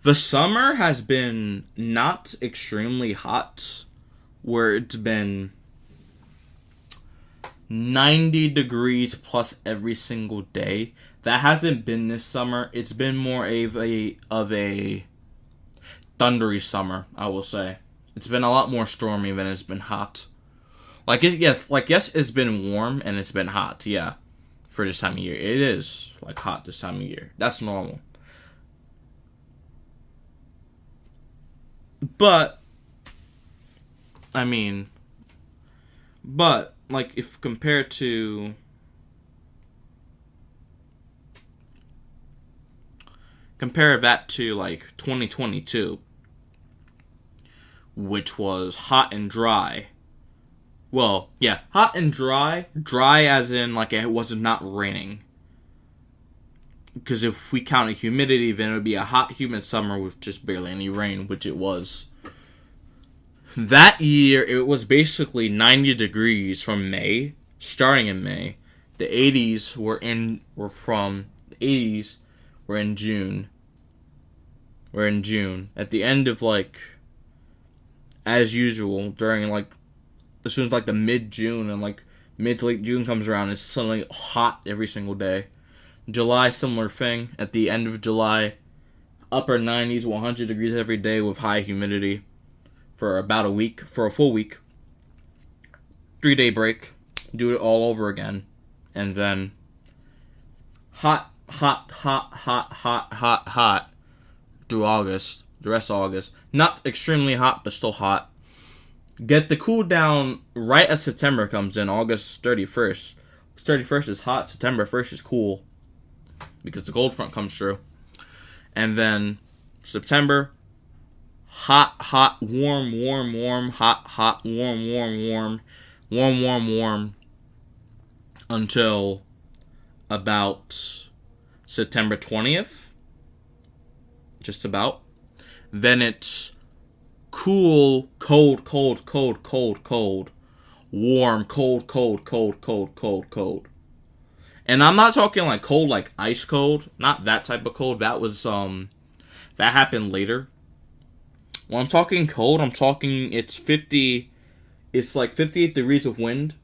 The summer has been not extremely hot, where it's been 90 degrees plus every single day. That hasn't been this summer. It's been more of a thundery summer, I will say. It's been a lot more stormy than it's been hot. Yes, it's been warm and it's been hot, yeah, for this time of year. It is, like, hot this time of year. That's normal. But, like, if compared to that to, like, 2022, which was hot and dry. Well, yeah, hot and dry. Dry as in, like, it was not raining. Because if we counted humidity, then it would be a hot, humid summer with just barely any rain, which it was. That year, it was basically 90 degrees from May, starting in May. The 80s were in June. We're in June. At the end of, like, as usual, during, like, as soon as, like, the mid-June and, like, mid to late June comes around, it's suddenly hot every single day. July, similar thing. At the end of July, upper 90s, 100 degrees every day with high humidity for about a week, for a full week. 3-day break. Do it all over again. And then hot through August. The rest of August. Not extremely hot, but still hot. Get the cool down right as September comes in, August 31st. 31st is hot, September 1st is cool. Because the cold front comes through. And then September, hot, warm, hot, warm, until about September 20th. Just about. Then it's cool, cold, warm, cold. And I'm not talking like cold, like ice cold. Not that type of cold. That was, that happened later. When I'm talking cold, I'm talking it's 50. It's like 58 degrees of wind,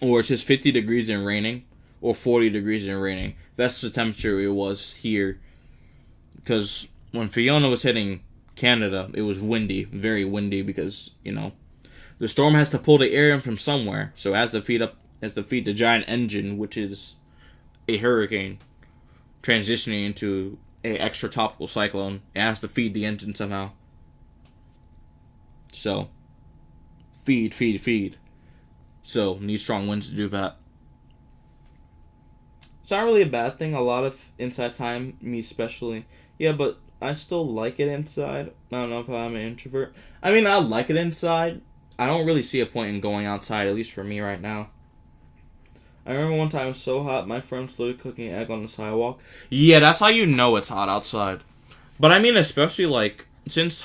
or it's just 50 degrees and raining, or 40 degrees and raining. That's the temperature it was here. Because when Fiona was hitting Canada, it was windy, very windy, because, the storm has to pull the air in from somewhere. So it has to feed the giant engine, which is a hurricane, transitioning into a extra tropical cyclone. It has to feed the engine somehow. So, feed. So, need strong winds to do that. It's not really a bad thing. A lot of inside time, me especially. Yeah, but I still like it inside. I don't know if I'm an introvert. I mean, I like it inside. I don't really see a point in going outside, at least for me right now. I remember one time it was so hot, my friend was literally cooking an egg on the sidewalk. Yeah, that's how you know it's hot outside. But I mean, especially like, since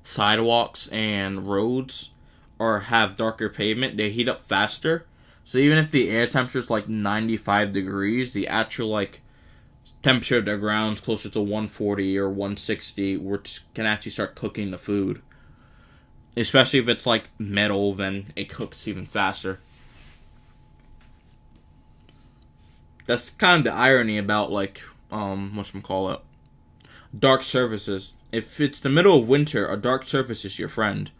sidewalks and roads have darker pavement, they heat up faster. So even if the air temperature is like 95 degrees, the actual like temperature of the ground's closer to 140 or 160, which can actually start cooking the food. Especially if it's like metal, then it cooks even faster. That's kind of the irony about like whatchamacallit, dark surfaces. If it's the middle of winter, a dark surface is your friend,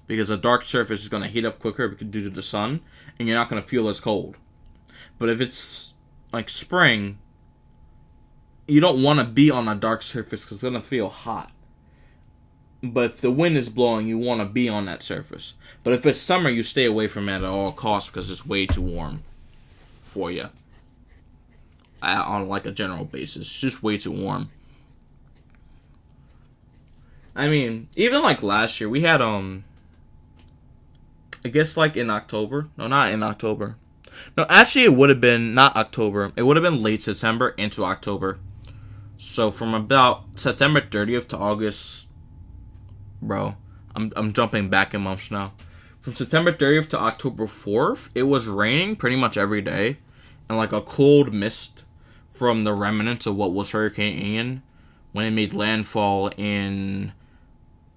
because a dark surface is going to heat up quicker due to the sun, and you're not going to feel as cold. But if it's like spring, you don't want to be on a dark surface because it's going to feel hot. But if the wind is blowing, you want to be on that surface. But if it's summer, you stay away from it at all costs because it's way too warm for you. On like a general basis, it's just way too warm. I mean, even like last year, we had I guess like in October. No, not in October. No, actually, it would have been not October. It would have been late September into October. So from about September 30th to August, bro, I'm jumping back in months now. From September 30th to October 4th, it was raining pretty much every day, and like a cold mist from the remnants of what was Hurricane Ian when it made landfall in,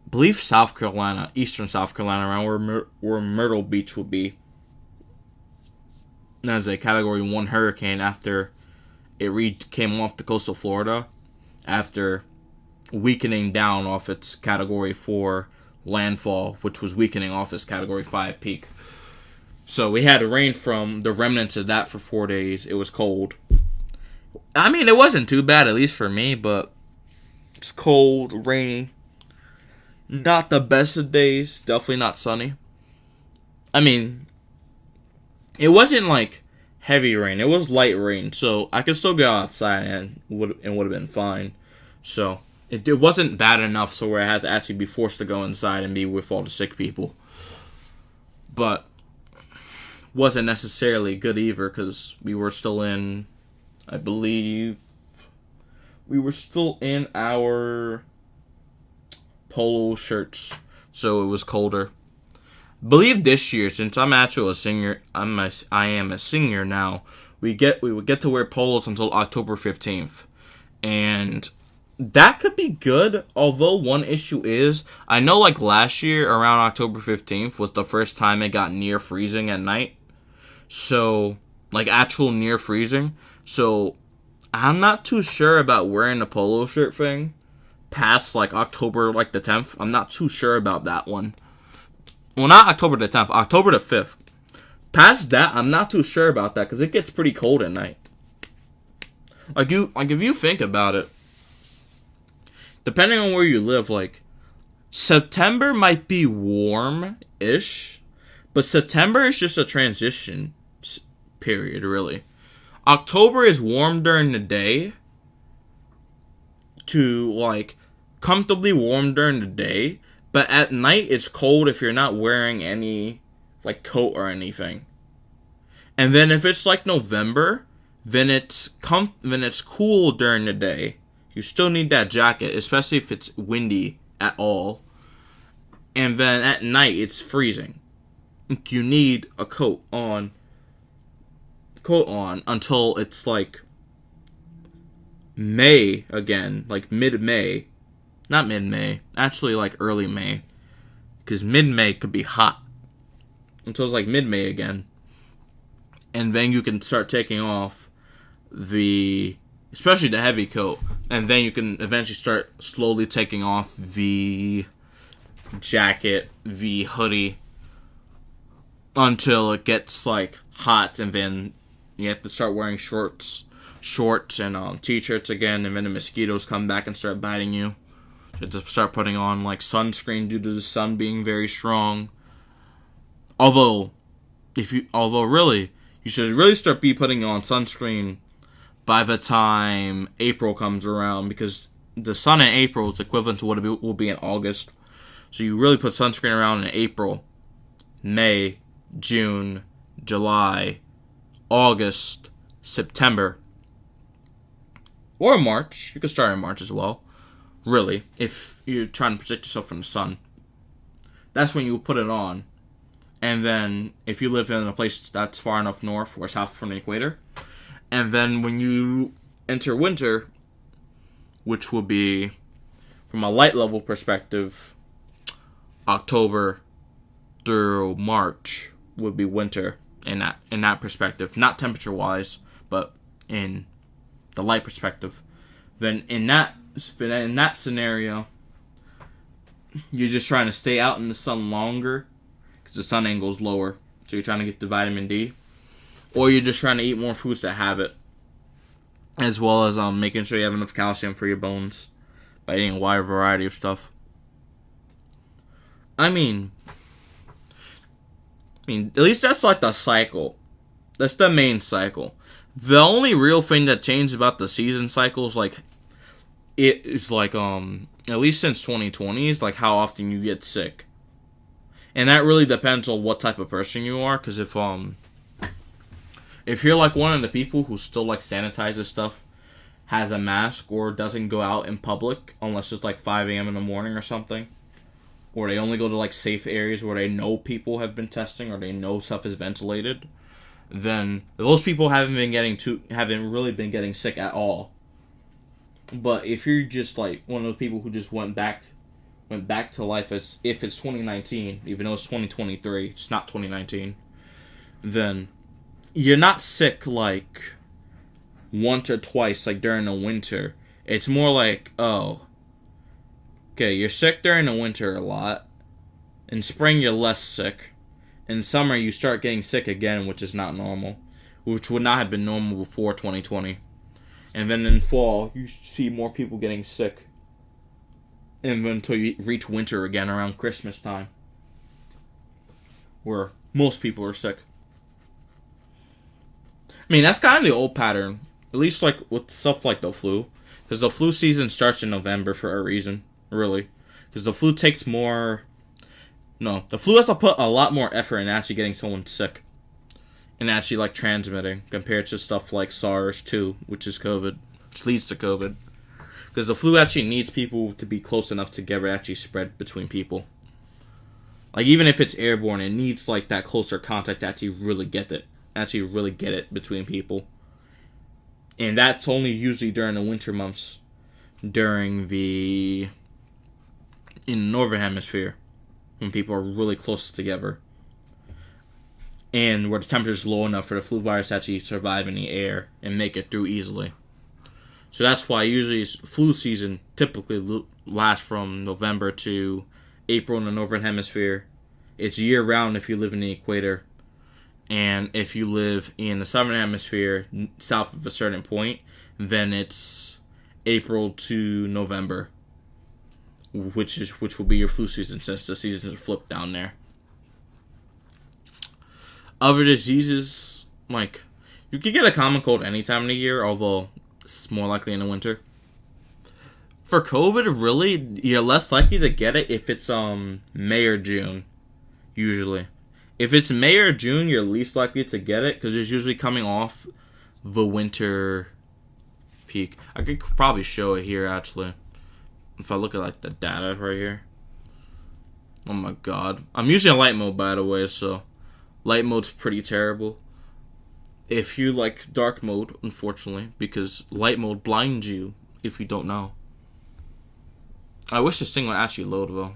I believe, South Carolina, eastern South Carolina, around where Myrtle Beach would be. As a Category 1 hurricane after it came off the coast of Florida, after weakening down off its Category 4 landfall, which was weakening off its Category 5 peak. So we had rain from the remnants of that for 4 days. It was cold. I mean, it wasn't too bad, at least for me, but it's cold, rainy. Not the best of days. Definitely not sunny. I mean, it wasn't like heavy rain. It was light rain, so I could still go outside and would have been fine. So it wasn't bad enough so where I had to actually be forced to go inside and be with all the sick people. But wasn't necessarily good either because we were still in, I believe, we were still in our polo shirts, so it was colder. I believe this year, since I'm actually a singer, I am a singer now. We would get to wear polos until October 15th, and that could be good. Although one issue is, I know like last year around October 15th was the first time it got near freezing at night. So like actual near freezing. So I'm not too sure about wearing the polo shirt thing past like October like the 10th. I'm not too sure about that one. Well, not October the 10th, October the 5th. Past that, I'm not too sure about that because it gets pretty cold at night. Like if you think about it, depending on where you live, like September might be warm-ish, but September is just a transition period, really. October is warm during the day to like comfortably warm during the day. But at night, it's cold if you're not wearing any, like, coat or anything. And then if it's, like, November, then it's cool during the day. You still need that jacket, especially if it's windy at all. And then at night, it's freezing. You need a coat on until it's, like, May again, like, mid-May. Not mid-May. Actually, like early May. Because mid-May could be hot. Until it's like mid-May again. And then you can start taking off especially the heavy coat. And then you can eventually start slowly taking off the jacket, the hoodie. Until it gets like hot. And then you have to start wearing shorts and t-shirts again. And then the mosquitoes come back and start biting you. You have to start putting on like sunscreen due to the sun being very strong. Although really, you should really start putting on sunscreen by the time April comes around, because the sun in April is equivalent to what it will be in August. So you really put sunscreen around in April, May, June, July, August, September, or March. You could start in March as well. Really, if you're trying to protect yourself from the sun. That's when you put it on. And then, if you live in a place that's far enough north or south from the equator, and then when you enter winter, which will be, from a light level perspective, October through March would be winter in that perspective. Not temperature-wise, but in the light perspective. Then in that scenario, you're just trying to stay out in the sun longer, the sun angle is lower, so you're trying to get the vitamin D, or you're just trying to eat more foods that have it, as well as making sure you have enough calcium for your bones by eating a wide variety of stuff. I mean, at least that's like the cycle. That's the main cycle. The only real thing that changed about the season cycle is like, it is like at least since 2020 is like how often you get sick. And that really depends on what type of person you are, because if you're like one of the people who still like sanitizes stuff, has a mask, or doesn't go out in public unless it's like 5 a.m. in the morning or something, or they only go to like safe areas where they know people have been testing or they know stuff is ventilated, then those people haven't really been getting sick at all. But if you're just like one of those people who just went back to life as if it's 2019, even though it's 2023, it's not 2019, then you're not sick like once or twice like during the winter. It's more like, oh, okay, you're sick during the winter a lot. In spring, you're less sick. In summer, you start getting sick again, which is not normal, which would not have been normal before 2020. And then in fall, you see more people getting sick. And until you reach winter again around Christmas time, where most people are sick. I mean, that's kind of the old pattern, at least like with stuff like the flu, because the flu season starts in November for a reason, really, because the flu takes more. No, the flu has to put a lot more effort in actually getting someone sick, and actually like transmitting compared to stuff like SARS-2, which is COVID, which leads to COVID. Because the flu actually needs people to be close enough together to actually spread between people. Like, even if it's airborne, it needs, like, that closer contact to actually really get it between people. And that's only usually during the winter months. In the Northern Hemisphere. When people are really close together. And where the temperature is low enough for the flu virus to actually survive in the air and make it through easily. So that's why usually flu season typically lasts from November to April in the Northern Hemisphere. It's year-round if you live in the equator. And if you live in the Southern Hemisphere, south of a certain point, then it's April to November, which will be your flu season, since the seasons are flipped down there. Other diseases, like, you can get a common cold any time of the year, although it's more likely in the winter. For COVID, really, you're less likely to get it if it's May or June, usually. If it's May or June, you're least likely to get it, because it's usually coming off the winter peak. I could probably show it here, actually. If I look at, like, the data right here. Oh my god. I'm using a light mode, by the way, so light mode's pretty terrible. If you like dark mode, unfortunately, because light mode blinds you if you don't know. I wish this thing would actually load, though.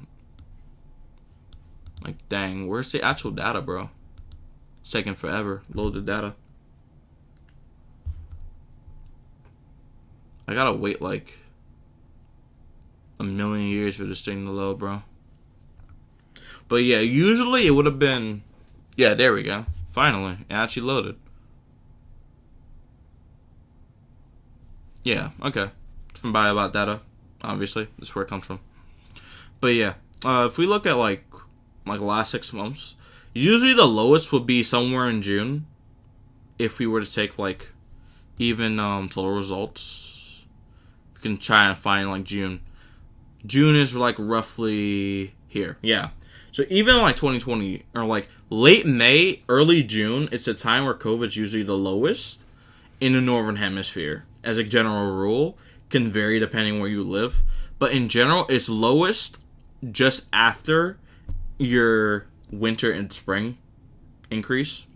Like, dang, where's the actual data, bro? It's taking forever. Load the data. I gotta wait, like, a million years for this thing to load, bro. But, yeah, usually it would have been... Yeah, there we go. Finally, it actually loaded. Yeah, okay. It's from Biobot data, obviously. That's where it comes from. But, yeah, if we look at, like the last 6 months, usually the lowest would be somewhere in June. If we were to take, like, even total results. We can try and find, like, June. June is, like, roughly here. Yeah. So even, like, 2020, or, like, late May, early June, it's a time where COVID's usually the lowest in the Northern Hemisphere. As a general rule, can vary depending where you live. But in general, it's lowest just after your winter and spring increase.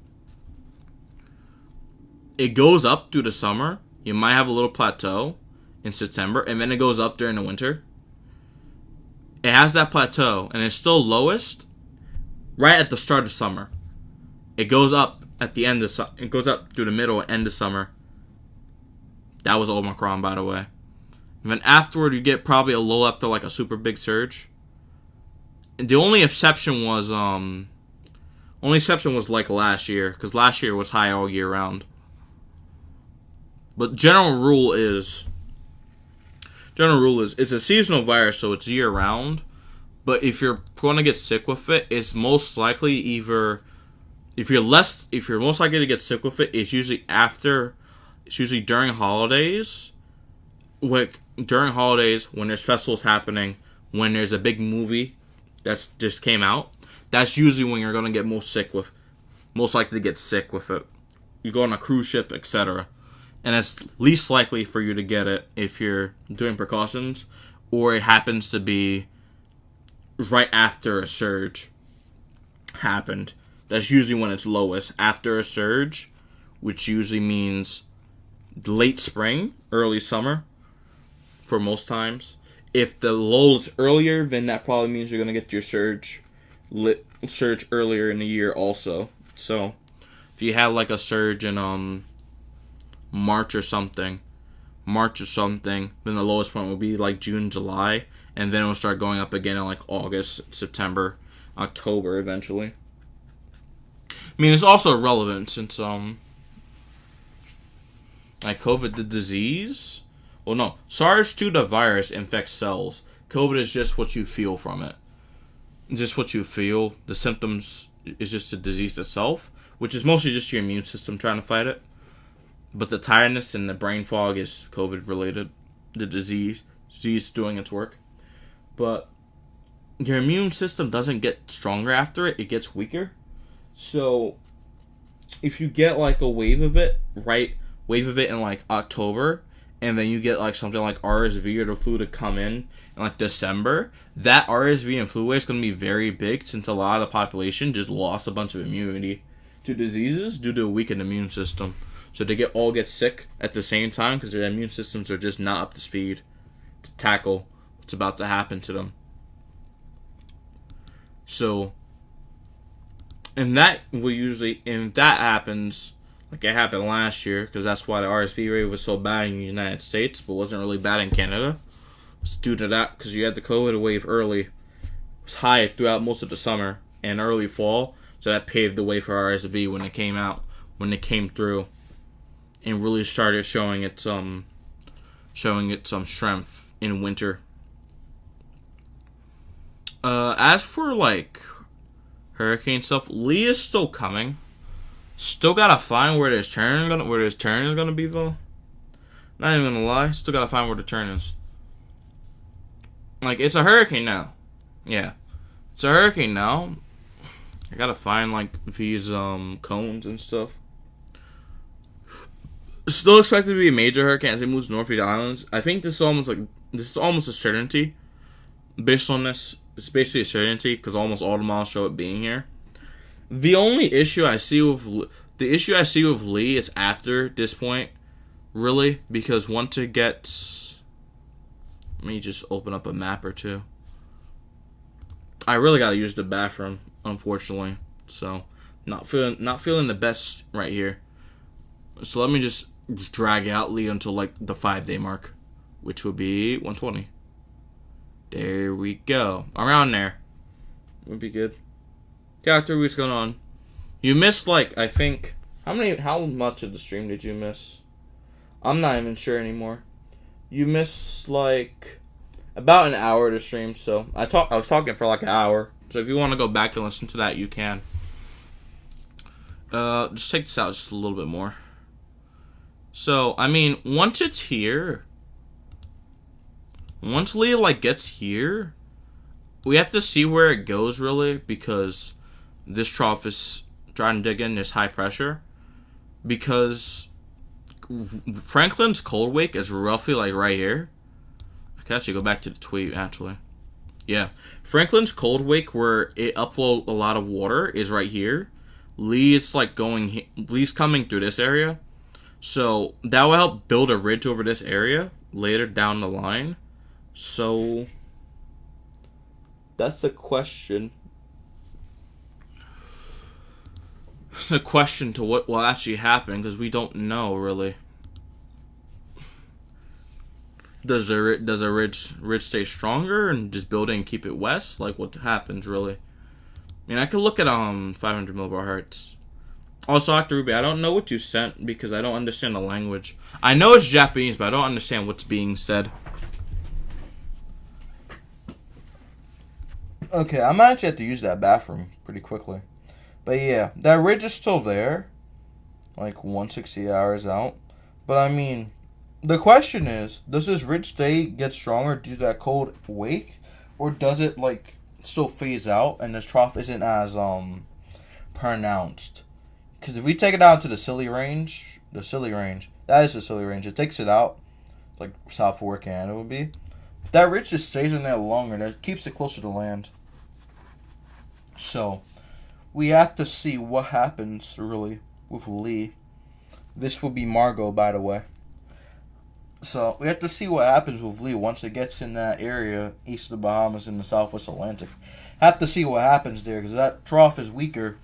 It goes up through the summer. You might have a little plateau in September, and then it goes up during the winter. It has that plateau, and it's still lowest right at the start of summer. It goes up at the end of it goes up through the middle and end of summer. That was Omicron, by the way. And then afterward, you get probably a lull after like a super big surge. The only exception was like last year, because last year was high all year round. But general rule is it's a seasonal virus, so it's year round. But if you're going to get sick with it, it's most likely either if you're most likely to get sick with it, it's usually during holidays. Like during holidays, when there's festivals happening, when there's a big movie that's just came out, that's usually when you're gonna get most likely to get sick with it. You go on a cruise ship, etc. And it's least likely for you to get it if you're doing precautions, or it happens to be right after a surge happened. That's usually when it's lowest, after a surge, which usually means late spring, early summer, for most times. If the lull is earlier, then that probably means you're going to get your surge earlier in the year also. So, if you had like a surge in March or something, then the lowest point will be like June, July, and then it'll start going up again in like August, September, October eventually. I mean, it's also relevant since like COVID, the disease. Well, no, SARS-2, the virus, infects cells. COVID is just what you feel from it. Just what you feel. The symptoms is just the disease itself, which is mostly just your immune system trying to fight it. But the tiredness and the brain fog is COVID related. The disease doing its work. But your immune system doesn't get stronger after it. It gets weaker. So if you get like a wave of it in like October, and then you get like something like RSV or the flu to come in like December, that RSV and flu wave is going to be very big, since a lot of the population just lost a bunch of immunity to diseases due to a weakened immune system. So they all get sick at the same time because their immune systems are just not up to speed to tackle what's about to happen to them. So, if that happens, like it happened last year, because that's why the RSV rate was so bad in the United States, but wasn't really bad in Canada. It's due to that, because you had the COVID wave early. It was high throughout most of the summer and early fall, so that paved the way for RSV when it came through, and really started showing its strength in winter. As for like hurricane stuff, Lee is still coming. Still gotta find where this turn is gonna be though. Not even gonna lie, still gotta find where the turn is. Like, it's a hurricane now. Yeah, it's a hurricane now. I gotta find like these cones and stuff. Still expected to be a major hurricane as it moves north of the islands. I think this is almost a certainty. Based on this, it's basically a certainty because almost all the models show it being here. The only issue I see with Lee is after this point, really, because once it gets Let me just open up a map or two. I really gotta use the bathroom, unfortunately. So, not feeling the best right here. So let me just drag out Lee until like the 5-day mark, which would be 120. There we go. Around there. Would be good. Yeah, 3 weeks going on. You missed like, I think, how much of the stream did you miss? I'm not even sure anymore. You missed like about an hour to stream, so I was talking for like an hour. So if you want to go back and listen to that, you can. Just take this out just a little bit more. So, I mean, once it's here, once Leah like gets here, we have to see where it goes really, because this trough is trying to dig in this high pressure, because Franklin's cold wake is roughly like right here. I can actually go back to the tweet actually. Yeah, Franklin's cold wake where it upwell a lot of water is right here. Lee's coming through this area. So that will help build a ridge over this area later down the line. So that's a question. It's a question to what will actually happen, because we don't know really. Does a ridge stay stronger and just build it and keep it west? Like what happens really? I mean, I could look at 500 millibar hertz. Also, Dr. Ruby, I don't know what you sent because I don't understand the language. I know it's Japanese, but I don't understand what's being said. Okay, I might actually have to use that bathroom pretty quickly. But yeah, that ridge is still there. Like 160 hours out. But I mean, the question is, does this ridge get stronger due to that cold wake? Or does it like still phase out and this trough isn't as pronounced? Because if we take it out to the Scilly range, that is the Scilly range. It takes it out, like South Fork and it would be. If that ridge just stays in there longer, that keeps it closer to land. So, we have to see what happens, really, with Lee. This will be Margot, by the way. So, we have to see what happens with Lee once it gets in that area, east of the Bahamas in the Southwest Atlantic. Have to see what happens there, because that trough is weaker,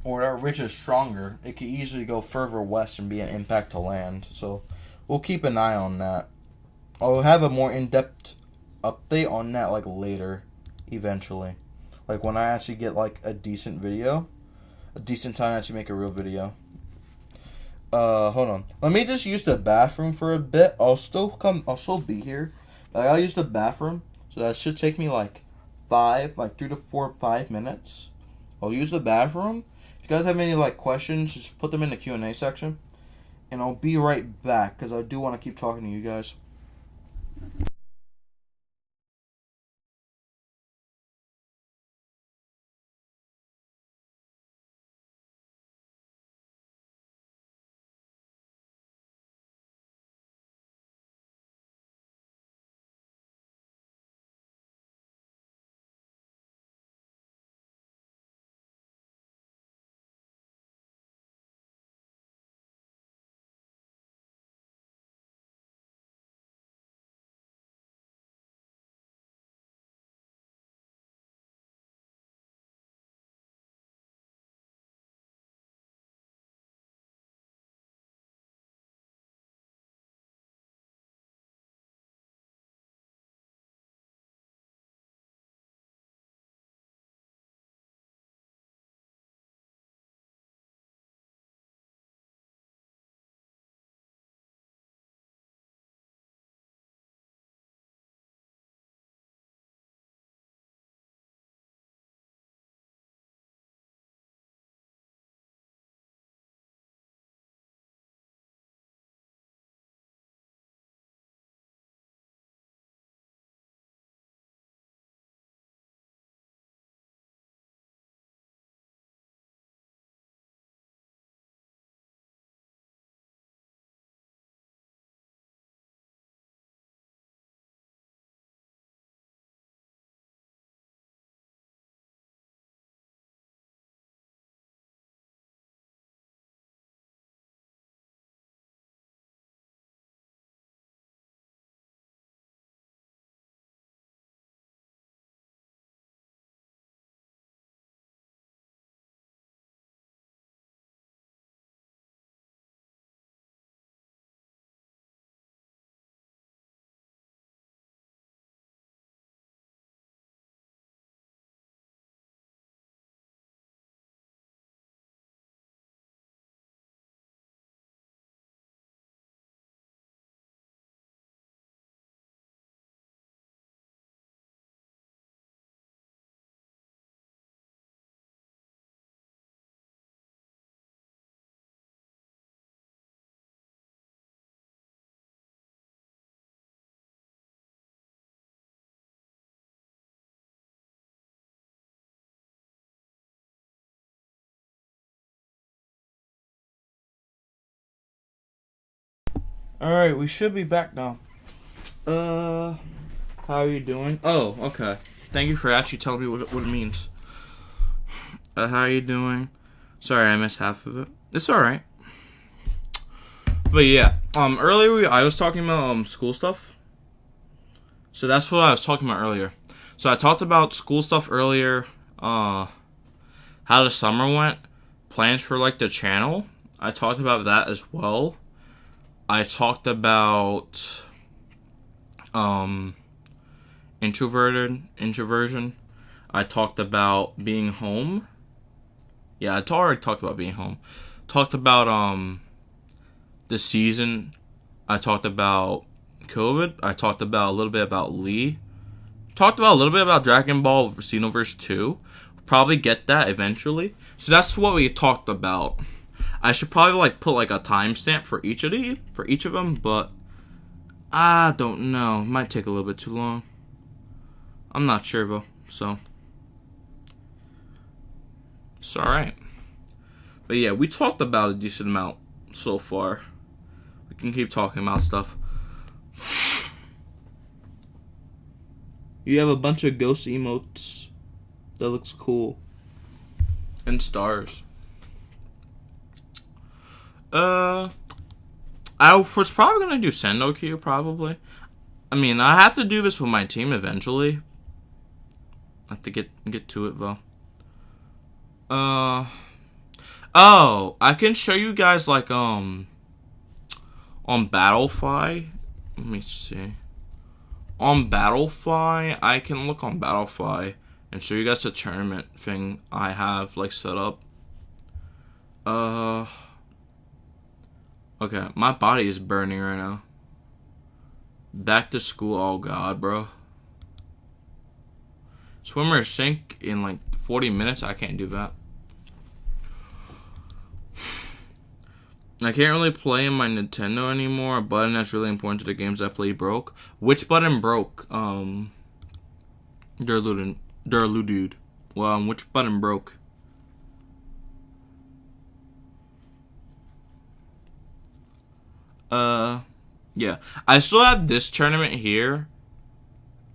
or that ridge is stronger. It could easily go further west and be an impact to land. So, we'll keep an eye on that. I'll have a more in-depth update on that, like, later, eventually. Like, when I actually get, like, a decent video. A decent time to actually make a real video. Hold on. Let me just use the bathroom for a bit. I'll still be here. But I'll use the bathroom. So that should take me, like, 3 to 4, 5 minutes. I'll use the bathroom. If you guys have any, like, questions, just put them in the Q&A section. And I'll be right back, because I do want to keep talking to you guys. Alright, we should be back now. How are you doing? Oh, okay. Thank you for actually telling me what it means. How are you doing? Sorry, I missed half of it. It's alright. But yeah, earlier I was talking about school stuff. So that's what I was talking about earlier. So I talked about school stuff earlier, how the summer went, plans for like the channel. I talked about that as well. I talked about introversion. I talked about being home. Yeah, I already talked about being home. Talked about the season. I talked about COVID. I talked about a little bit about Lee. Talked about a little bit about Dragon Ball Xenoverse 2. Probably get that eventually. So that's what we talked about. I should probably like put like a timestamp for each of them, but I don't know. It might take a little bit too long. I'm not sure though, so it's alright. But yeah, we talked about a decent amount so far. We can keep talking about stuff. You have a bunch of ghost emotes. That looks cool. And stars. I was probably gonna do Sendoku, probably. I mean, I have to do this with my team eventually. I have to get to it though. Oh, I can show you guys like on Battlefy. Let me see. On Battlefy, I can look on Battlefy and show you guys the tournament thing I have like set up. Okay, my body is burning right now. Back to school, oh god, bro. Swimmer sink in like 40 minutes, I can't do that. I can't really play in my Nintendo anymore. A button that's really important to the games I play broke. Which button broke? Dude. Well, which button broke? Yeah. I still have this tournament here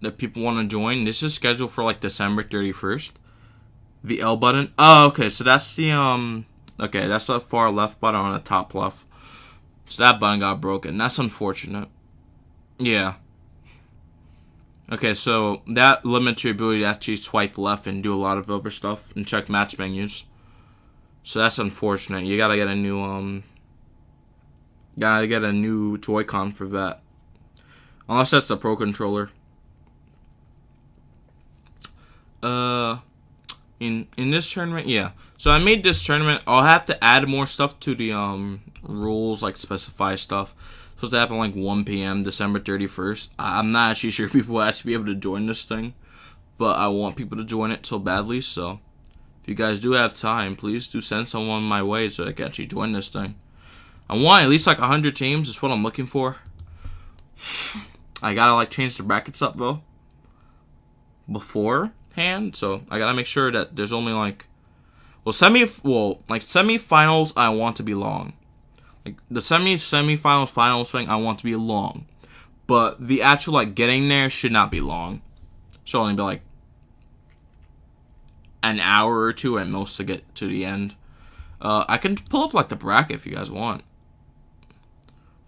that people want to join. This is scheduled for like December 31st. The L button. Oh, okay. So that's the okay, that's the far left button on the top left. So that button got broken. That's unfortunate. Yeah. Okay, so that limits your ability to actually swipe left and do a lot of other stuff and check match menus. So that's unfortunate. You gotta get a new Joy-Con for that. Unless that's the Pro Controller. In this tournament, yeah. So I made this tournament. I'll have to add more stuff to the rules, like specify stuff. It's supposed to happen like 1 p.m. December 31st. I'm not actually sure if people will actually be able to join this thing, but I want people to join it so badly. So if you guys do have time, please do send someone my way so they can actually join this thing. I want at least like 100 teams. That's what I'm looking for. I gotta like change the brackets up though beforehand, so I gotta make sure that there's only like semifinals. I want to be long. Like the semifinals finals thing, I want to be long, but the actual like getting there should not be long. Should only be like an hour or two at most to get to the end. I can pull up like the bracket if you guys want.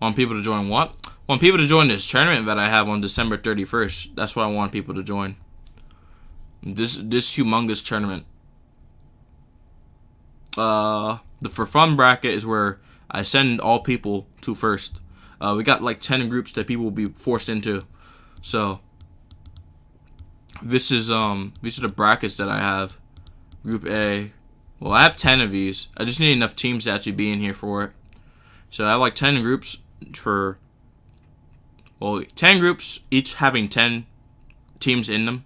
Want people to join what? Want people to join this tournament that I have on December 31st. That's what I want people to join. This humongous tournament. The for fun bracket is where I send all people to first. We got like 10 groups that people will be forced into. So these are the brackets that I have. Group A. Well, I have 10 of these. I just need enough teams to actually be in here for it. So I have like 10 groups 10 groups, each having 10 teams in them,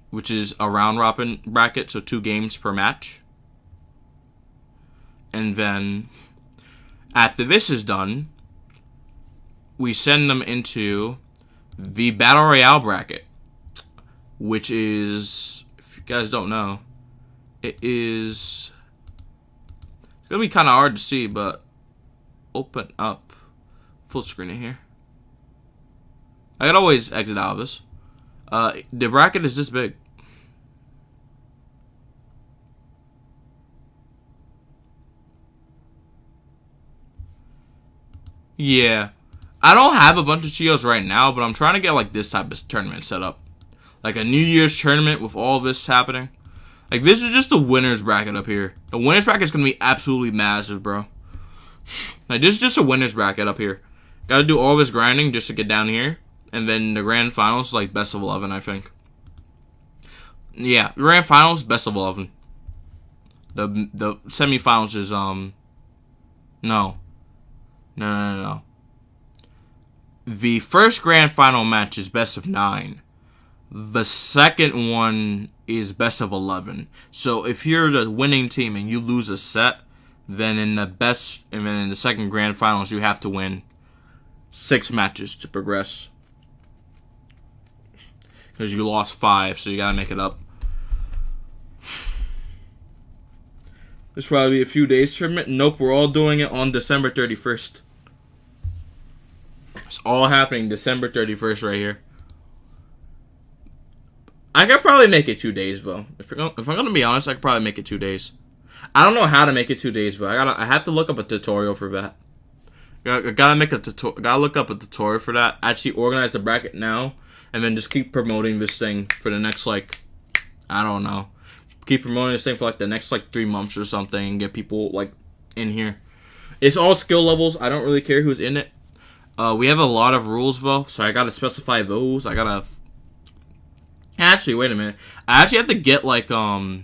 which is a round robin bracket, so 2 games per match. And then after this is done, we send them into the Battle Royale bracket, which is, if you guys don't know, it's gonna be kind of hard to see, but open up full screen it here. I could always exit out of this. The bracket is this big. Yeah. I don't have a bunch of Cheetos right now, but I'm trying to get like this type of tournament set up. Like a New Year's tournament with all this happening. Like this is just the winner's bracket up here. The winner's bracket is going to be absolutely massive, bro. Like this is just a winner's bracket up here. Got to do all this grinding just to get down here. And then the grand finals, like best of 11, I think. Yeah, grand finals, best of 11. The semifinals is, no. The first grand final match is best of 9. The second one is best of 11. So if you're the winning team and you lose a set, then in the second grand finals you have to win 6 matches to progress. Because you lost 5, so you gotta make it up. This will probably be a few days tournament. Nope, we're all doing it on December 31st. It's all happening December 31st right here. I could probably make it 2 days, though. If I'm gonna be honest, I could probably make it 2 days. I don't know how to make it 2 days, but I have to look up a tutorial for that. Gotta look up a tutorial for that. Actually organize the bracket now. And then just keep promoting this thing for the next, like, I don't know. Keep promoting this thing for, like, the next, like, 3 months or something. And get people, like, in here. It's all skill levels. I don't really care who's in it. We have a lot of rules, though. So I gotta specify those. I gotta... Actually, wait a minute. I actually have to get, like, some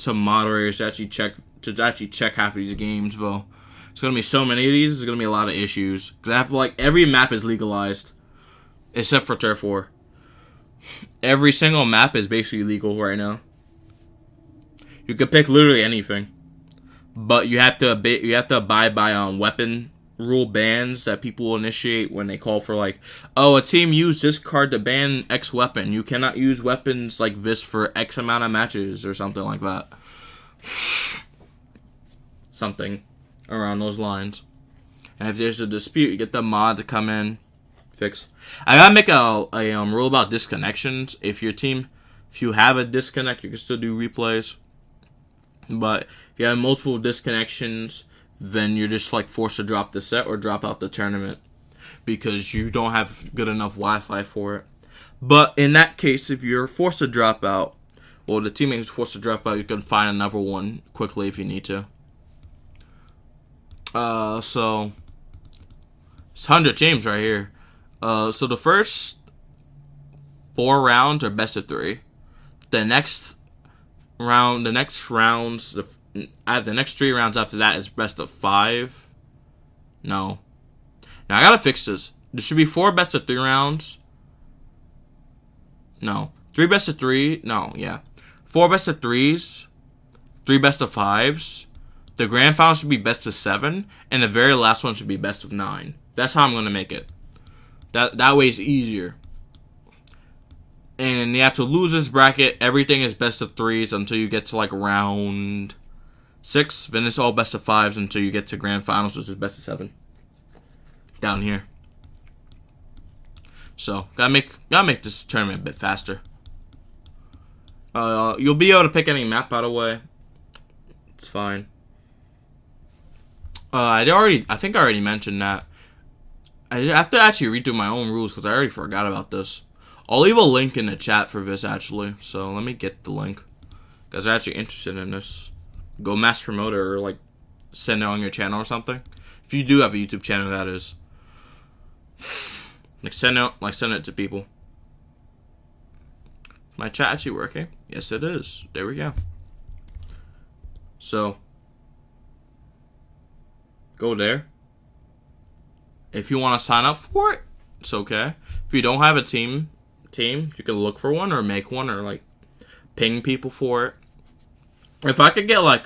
moderators to actually check half of these games, though. It's gonna be so many of these. There's gonna be a lot of issues. Because I have to, like, every map is legalized. Except for Turf War. Every single map is basically legal right now. You could pick literally anything, but you have to abide by weapon rule bans that people will initiate when they call for, like, oh, a team used this card to ban X weapon. You cannot use weapons like this for X amount of matches or something like that. Something around those lines. And if there's a dispute, you get the mod to come in, fix. I gotta make a rule about disconnections. If you have a disconnect, you can still do replays. But if you have multiple disconnections, then you're just like forced to drop the set or drop out the tournament because you don't have good enough Wi-Fi for it. But in that case, if you're forced to drop out, or the teammate is forced to drop out, you can find another one quickly if you need to. So it's 100 teams right here. So the first 4 rounds are best of 3. The next 3 rounds after that is best of 5. No. Now I gotta fix this. There should be 4 best of 3 rounds. No. 3 best of 3. No, yeah. 4 best of 3s. 3 best of 5s. The grand final should be best of 7. And the very last one should be best of 9. That's how I'm gonna make it. That way it's easier. And in the actual losers bracket, everything is best of 3s until you get to like round 6. Then it's all best of 5s until you get to grand finals, which is best of 7. Down here. So gotta make this tournament a bit faster. You'll be able to pick any map, by the way. It's fine. I think I already mentioned that. I have to actually redo my own rules because I already forgot about this. I'll leave a link in the chat for this, actually. So let me get the link. Because I'm actually interested in this. Go mass promote it or, like, send it on your channel or something. If you do have a YouTube channel, that is. Send it to people. My chat actually working? Yes, it is. There we go. So, go there. If you want to sign up for it, it's okay. If you don't have a team, you can look for one or make one or like ping people for it. If I could get like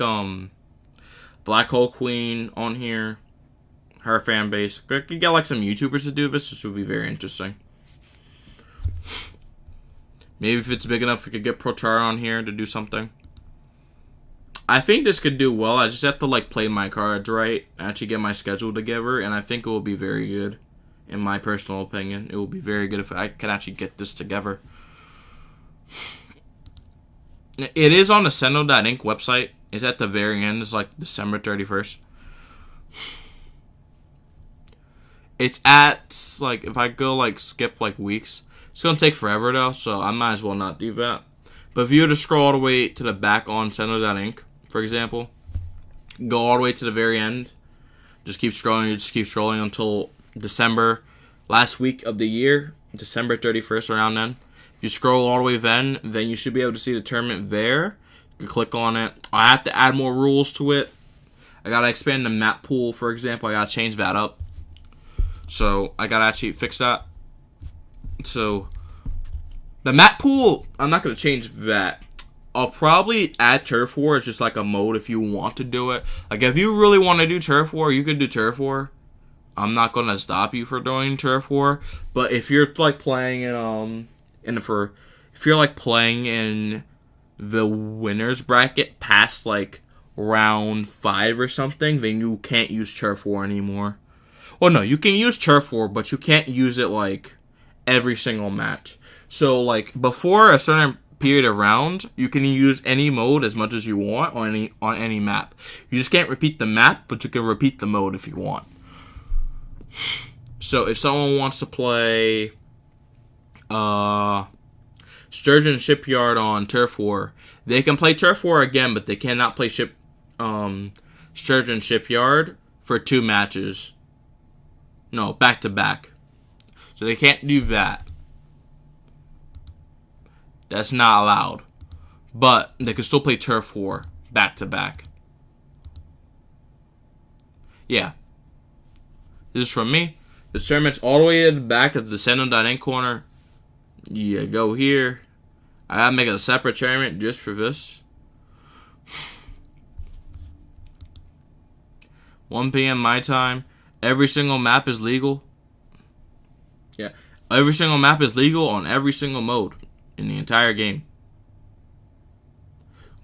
Black Hole Queen on here, her fan base, I could get like some YouTubers to do this would be very interesting. Maybe if it's big enough, we could get Protar on here to do something. I think this could do well. I just have to like play my cards right, actually get my schedule together, and I think it will be very good. In my personal opinion, it would be very good if I can actually get this together. It is on the Sendo.Inc. website. It's at the very end. It's like December 31st. It's at, like, if I go, like, skip, like, weeks, it's going to take forever, though, so I might as well not do that. But if you were to scroll all the way to the back on Sendo.Inc., for example, go all the way to the very end, just keep scrolling until December, last week of the year, December 31st, around then. If you scroll all the way then you should be able to see the tournament there. You can click on it. I have to add more rules to it. I got to expand the map pool, for example. I got to change that up. So, I got to actually fix that. So, the map pool, I'm not going to change that. I'll probably add Turf War as just like a mode if you want to do it. Like, if you really want to do Turf War, you could do Turf War. I'm not going to stop you for doing Turf War. But if you're, like, playing if you're, like, playing in the winners bracket past, like, round 5 or something, then you can't use Turf War anymore. Well, no, you can use Turf War, but you can't use it, like, every single match. So, like, before a certain period of round, you can use any mode as much as you want on any map. You just can't repeat the map, but you can repeat the mode if you want. So, if someone wants to play Sturgeon Shipyard on Turf War, they can play Turf War again, but they cannot play Sturgeon Shipyard for 2 matches. No, back to back. So they can't do that. That's not allowed. But they can still play Turf War back to back. Yeah. This is from me. The tournament's all the way at the back of the Sendo.Inc. corner. You go here. I gotta make a separate tournament just for this. 1 p.m. my time. Every single map is legal. Yeah. Every single map is legal on every single mode in the entire game.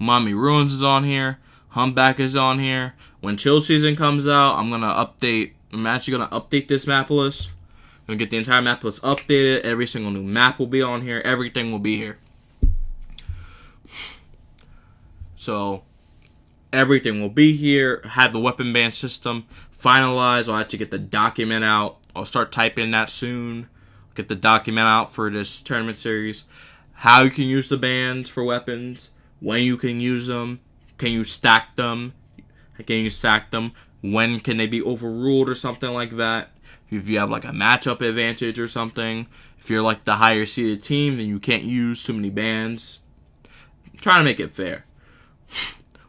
Umami Ruins is on here. Humpback is on here. When Chill Season comes out, I'm actually gonna update this map list. I'm gonna get the entire map list updated. Every single new map will be on here. Everything will be here. So, everything will be here. Have the weapon ban system finalized. I'll have to get the document out. I'll start typing that soon. Get the document out for this tournament series. How you can use the bans for weapons. When you can use them. Can you stack them? When can they be overruled or something like that? If you have like a matchup advantage or something. If you're like the higher seeded team, then you can't use too many bans. I'm trying to make it fair.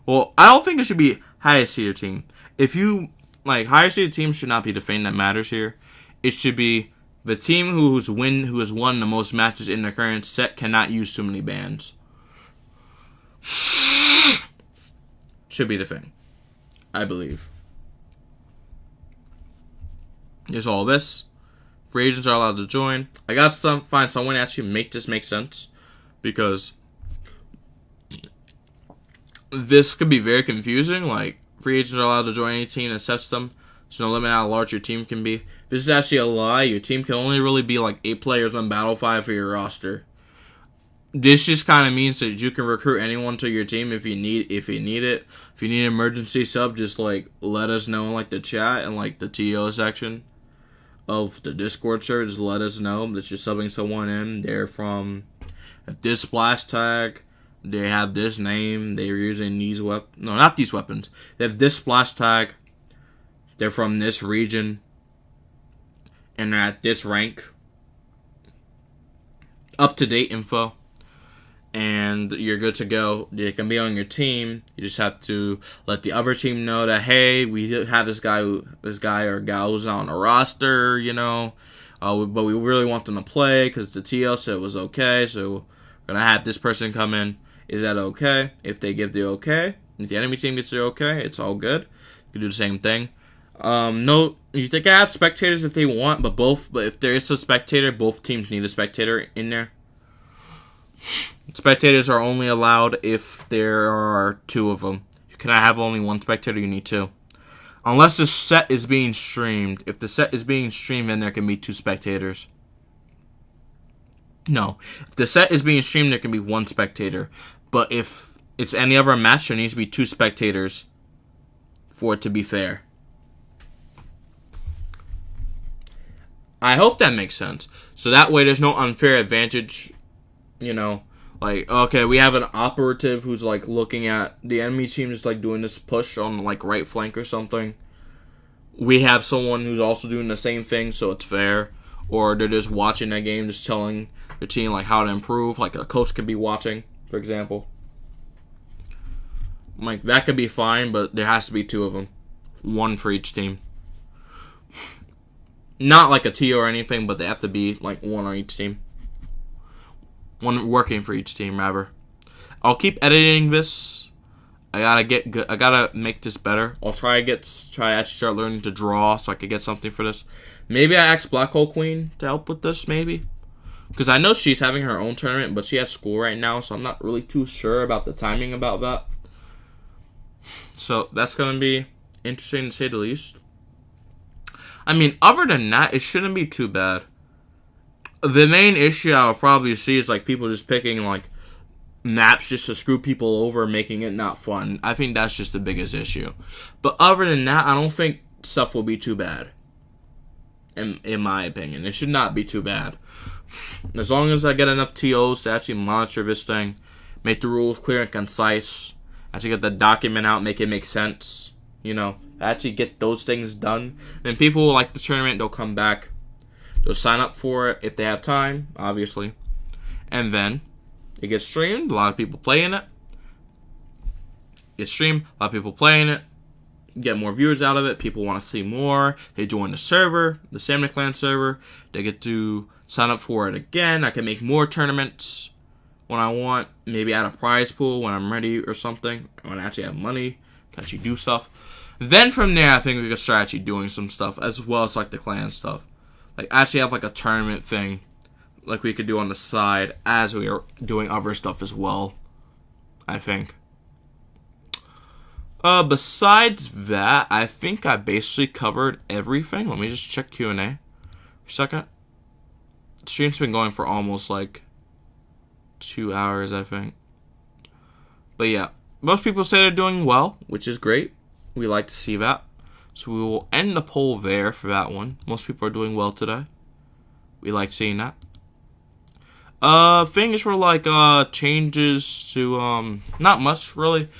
Well, I don't think it should be highest seeded team. If you higher seeded teams should not be the thing that matters here. It should be the team who has won the most matches in the current set cannot use too many bans. Should be the thing, I believe. There's all this. Free agents are allowed to join. I got to find someone to actually make this make sense, because this could be very confusing. Like, free agents are allowed to join any team that sets them. There's no limit how large your team can be. This is actually a lie. Your team can only really be like 8 players on Battle 5 for your roster. This just kind of means that you can recruit anyone to your team if you need it. If you need an emergency sub, just like let us know in like the chat and like the TO section of the Discord server. Just let us know that you're subbing someone in. They're from this splash tag. They have this name. They're using these weapons. No, not these weapons. They have this splash tag. They're from this region. And they're at this rank. Up-to-date info. And you're good to go. They can be on your team. You just have to let the other team know that, hey, we have this guy or gal who's on a roster, you know. But we really want them to play because the TL said it was okay. So we're going to have this person come in. Is that okay? If they give the okay, if the enemy team gets the okay, it's all good. You can do the same thing. No, you think I have spectators if they want, but if there is a spectator, both teams need a spectator in there. Spectators are only allowed if there are 2 of them. You cannot have only 1 spectator, you need 2. Unless the set is being streamed. If the set is being streamed, then there can be 2 spectators. No. If the set is being streamed, there can be 1 spectator. But if it's any other match, there needs to be 2 spectators for it to be fair. I hope that makes sense. So that way there's no unfair advantage. You know, like, okay, we have an operative who's, like, looking at the enemy team just, like, doing this push on, like, right flank or something. We have someone who's also doing the same thing, so it's fair. Or they're just watching that game, just telling the team, like, how to improve. Like, a coach could be watching, for example. Like, that could be fine, but there has to be 2 of them. 1 for each team. Not like a TO or anything, but they have to be, like, 1 on each team. 1 working for each team, rather. I'll keep editing this. I gotta get good. I gotta make this better. I'll try to actually start learning to draw so I could get something for this. Maybe I ask Black Hole Queen to help with this, maybe. Because I know she's having her own tournament, but she has school right now, so I'm not really too sure about the timing about that. So that's gonna be interesting to say the least. I mean, other than that, it shouldn't be too bad. The main issue I'll probably see is, like, people just picking, like, maps just to screw people over, making it not fun. I think that's just the biggest issue. But other than that, I don't think stuff will be too bad. In my opinion. It should not be too bad. As long as I get enough TOs to actually monitor this thing, make the rules clear and concise, actually get the document out, make it make sense, you know, actually get those things done, then people will like the tournament, they'll come back, they'll sign up for it if they have time, obviously, and then it gets streamed, a lot of people playing it, a lot of people playing it, get more viewers out of it, people want to see more, they join the server, the Salmon Clan server, they get to sign up for it again, I can make more tournaments when I want, maybe add a prize pool when I'm ready or something, when I actually have money to actually do stuff. Then from there, I think we can start actually doing some stuff, as well as, like, the clan stuff. Like, actually have, like, a tournament thing, like we could do on the side, as we are doing other stuff as well, I think. Besides that, I think I basically covered everything. Let me just check Q&A for a second. The stream's been going for almost, like, 2 hours, I think. But yeah, most people say they're doing well, which is great. We like to see that. So we will end the poll there for that one. Most people are doing well today. We like seeing that. Things were like changes to not much really.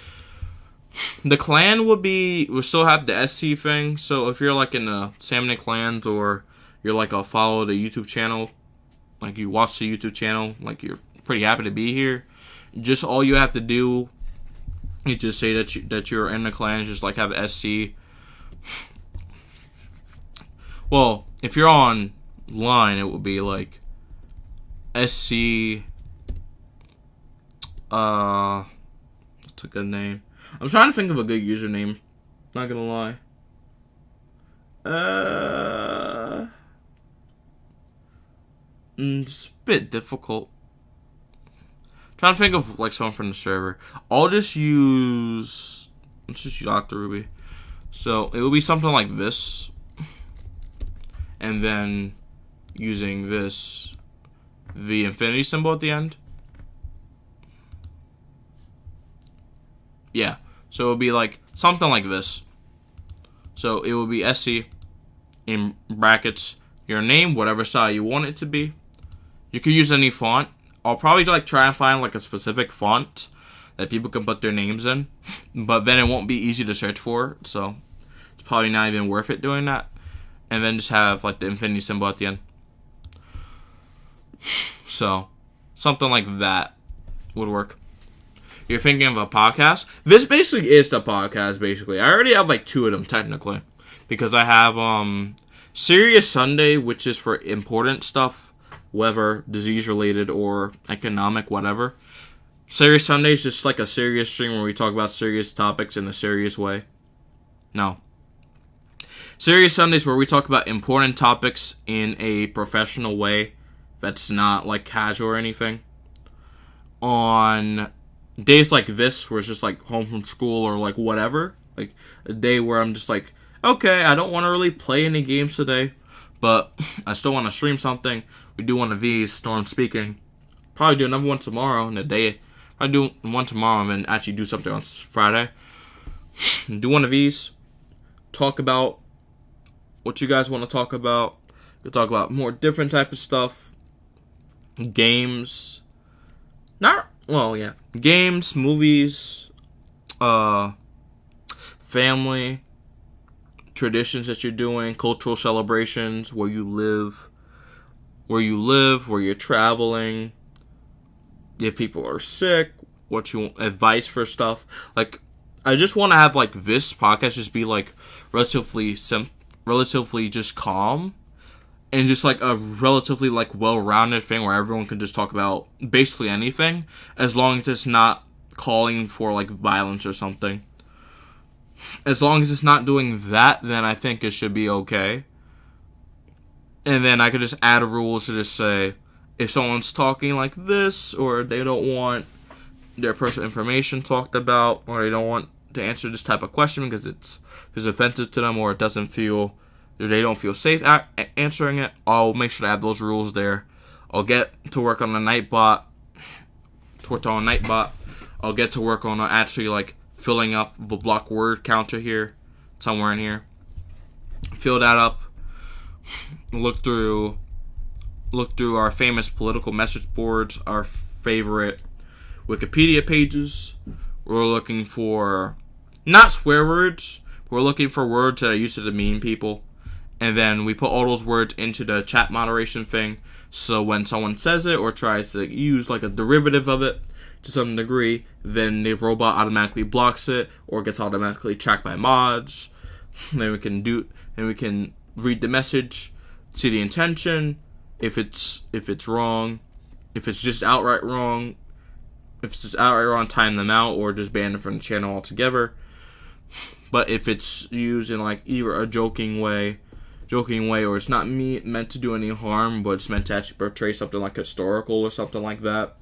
The clan will still have the SC thing. So if you're like in the Salmon Clans, or you're like a follow the YouTube channel, like you watch the YouTube channel, like you're pretty happy to be here, just all you have to do is just say that you're in the clan, just like have SC. Well, if you're online, it would be like SC. What's a good name? I'm trying to think of a good username. Not gonna lie. It's a bit difficult. Trying to think of like someone from the server. Let's just use Dr. Ruby. So it will be something like this, and then using this, the infinity symbol at the end. Yeah. So it will be like something like this. So it will be SC in brackets your name, whatever style you want it to be. You can use any font. I'll probably like try and find like a specific font that people can put their names in, but then it won't be easy to search for, so it's probably not even worth it doing that. And then just have like the infinity symbol at the end. So something like that would work. You're thinking of a podcast? This basically is the podcast, basically. I already have like 2 of them technically, because I have Serious Sunday, which is for important stuff, whether disease related or economic, whatever. Serious Sunday is just like a serious stream where we talk about serious topics in a serious way. No. Serious Sundays where we talk about important topics in a professional way that's not like casual or anything. On days like this, where it's just like home from school or like whatever, like a day where I'm just like, okay, I don't want to really play any games today, but I still want to stream something. We do one of these, Storm Speaking. Probably do another one tomorrow in the day. I do one tomorrow and then actually do something on Friday. Do one of these. Talk about what you guys want to talk about. We'll talk about more different type of stuff. Games. Games, movies, family, traditions that you're doing, cultural celebrations, where you live, where you're traveling, if people are sick, what you want, advice for stuff. Like, I just want to have, like, this podcast just be, like, relatively just calm, and just, like, a relatively, like, well-rounded thing where everyone can just talk about basically anything, as long as it's not calling for, like, violence or something. As long as it's not doing that, then I think it should be okay. And then I could just add rules to just say, if someone's talking like this, or they don't want their personal information talked about, or they don't want to answer this type of question because it's offensive to them, or it doesn't feel, or they don't feel safe answering it, I'll make sure to add those rules there. I'll get to work on a Nightbot. I'll get to work on actually, like, filling up the block word counter here, somewhere in here. Fill that up. Look through our famous political message boards, our favorite Wikipedia pages. We're looking for, not swear words, we're looking for words that are used to demean people. And then we put all those words into the chat moderation thing, so when someone says it or tries to use, like, a derivative of it to some degree, then the robot automatically blocks it or gets automatically tracked by mods. Then we can read the message, see the intention, if it's wrong, if it's just outright wrong, time them out, or just ban them from the channel altogether. But if it's used in, like, either a joking way, or it's not meant to do any harm, but it's meant to actually portray something like historical or something like that,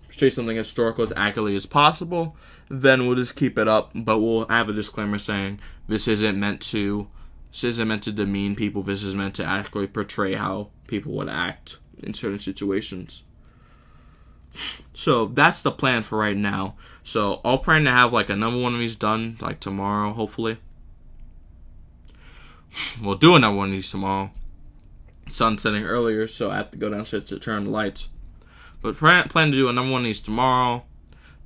portray something historical as accurately as possible, then we'll just keep it up, but we'll have a disclaimer saying this isn't meant to demean people. This is meant to actually portray how people would act in certain situations. So that's the plan for right now. So I'll plan to have, like, another one of these done, like, tomorrow, hopefully. We'll do another one of these tomorrow. Sun's setting earlier, so I have to go downstairs to turn on the lights. But plan to do another one of these tomorrow.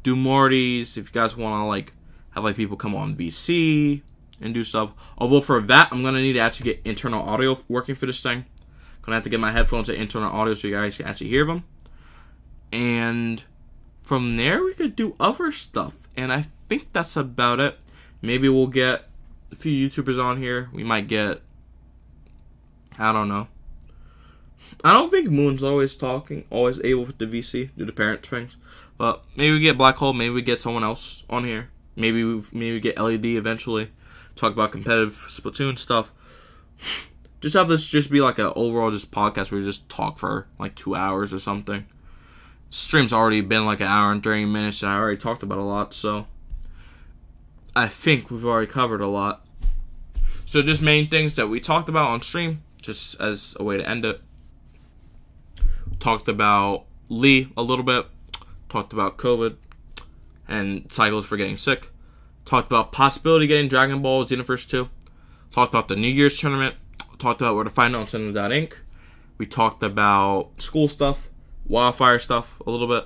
Do more of these if you guys want to, like, have, like, people come on VC and do stuff. Although for that, I'm going to need to actually get internal audio working for this thing. I'm going to have to get my headphones to internal audio so you guys can actually hear them. And from there, we could do other stuff. And I think that's about it. Maybe we'll get a few YouTubers on here. We might get, I don't know. I don't think Moon's always able with the VC, do the parent things. But maybe we get Black Hole, maybe we get someone else on here. Maybe we get LED eventually. Talk about competitive Splatoon stuff. Just have this just be like an overall just podcast where we just talk for like 2 hours or something. Stream's already been like an hour and 30 minutes, and I already talked about a lot, so I think we've already covered a lot. So just main things that we talked about on stream, just as a way to end it. Talked about Lee a little bit. Talked about COVID and cycles for getting sick. Talked about possibility getting Dragon Ball Xenoverse 2. Talked about the New Year's tournament. Talked about where to find it on Cinema.Inc. We talked about school stuff, wildfire stuff a little bit.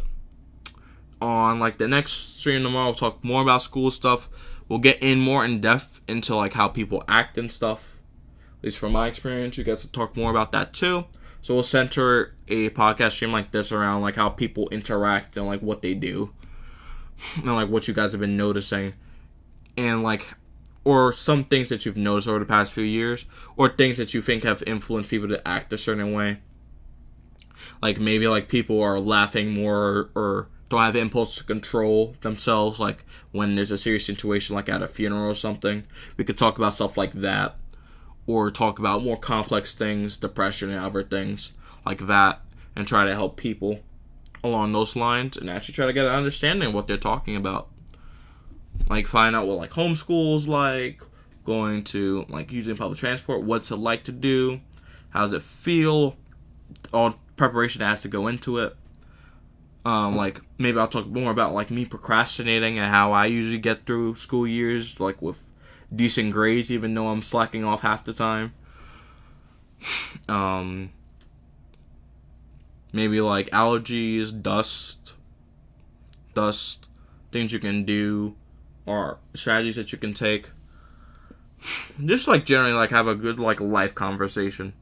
On like the next stream tomorrow, we'll talk more about school stuff. We'll get more in depth into like how people act and stuff. At least from my experience, you guys will talk more about that too. So we'll center a podcast stream like this around like how people interact and like what they do. And like what you guys have been noticing. And like, or some things that you've noticed over the past few years. Or things that you think have influenced people to act a certain way. Like maybe like people are laughing more or don't have the impulse to control themselves. Like when there's a serious situation like at a funeral or something. We could talk about stuff like that. Or talk about more complex things, depression and other things like that, and try to help people along those lines and actually try to get an understanding of what they're talking about. Like find out what like homeschool's like, going to like using public transport, what's it like to do, how does it feel, all preparation that has to go into it. Like maybe I'll talk more about like me procrastinating and how I usually get through school years like with decent grades, even though I'm slacking off half the time. Maybe like allergies, dust, things you can do, or strategies that you can take. Just like generally like have a good like life conversation.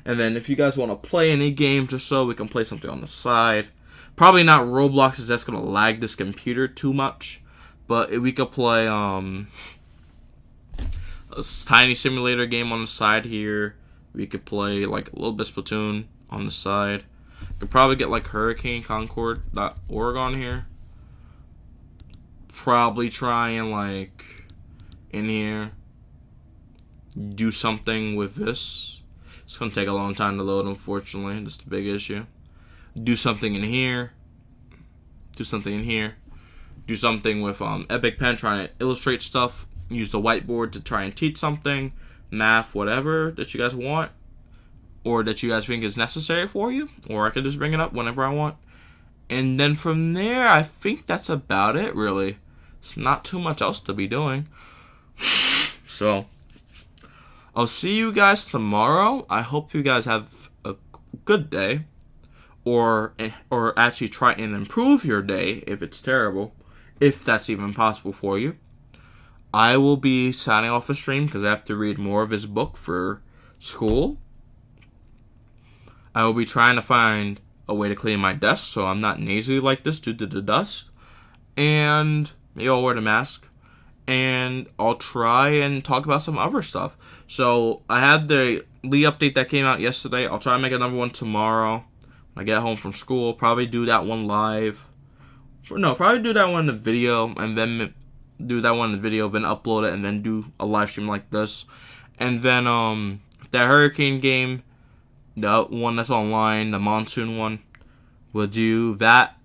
And then if you guys want to play any games or so, we can play something on the side. Probably not Roblox, as that's gonna lag this computer too much. But we could play a tiny simulator game on the side here. We could play like a little bit of Splatoon on the side. Could probably get like HurricaneConcord.org on here. Probably try and like in here do something with this. It's gonna take a long time to load, unfortunately. That's the big issue. Do something in here. Do something in here. Do something with Epic Pen, trying to illustrate stuff. Use the whiteboard to try and teach something. Math, whatever that you guys want. Or that you guys think is necessary for you. Or I could just bring it up whenever I want. And then from there, I think that's about it, really. It's not too much else to be doing. So, I'll see you guys tomorrow. I hope you guys have a good day. Or actually try and improve your day if it's terrible. If that's even possible for you. I will be signing off the stream because I have to read more of his book for school. I will be trying to find a way to clean my desk so I'm not nasally like this due to the dust. And maybe I'll wear the mask. And I'll try and talk about some other stuff. So I had the Lee update that came out yesterday. I'll try and make another one tomorrow. When I get home from school, probably do that one live. No, probably do that one in the video, and then do that one in the video, then upload it, and then do a live stream like this. And then that Hurricane game, the one that's online, the Monsoon one, we'll do that.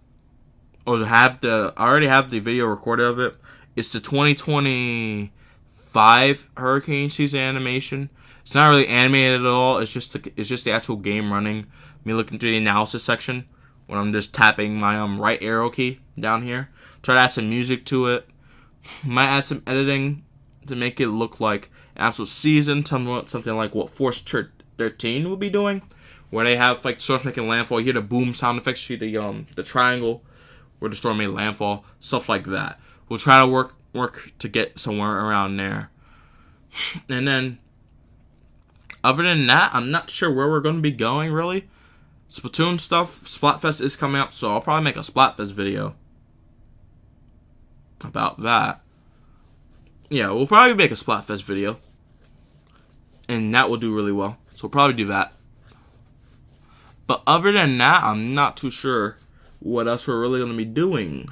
Or I already have the video recorded of it. It's the 2025 hurricane season animation. It's not really animated at all. It's just the actual game running. Me looking through the analysis section when I'm just tapping my right arrow key down here. Try to add some music to it. Might add some editing to make it look like an actual season, something like what Force 13 will be doing, where they have like storms making landfall. You hear the boom sound effects, you hear the triangle where the storm made landfall, stuff like that. We'll try to work to get somewhere around there. And then, other than that, I'm not sure where we're going to be going really. Splatoon stuff, Splatfest is coming up, so I'll probably make a Splatfest video about that. Yeah, we'll probably make a Splatfest video, and that will do really well. So we'll probably do that. But other than that, I'm not too sure what else we're really going to be doing.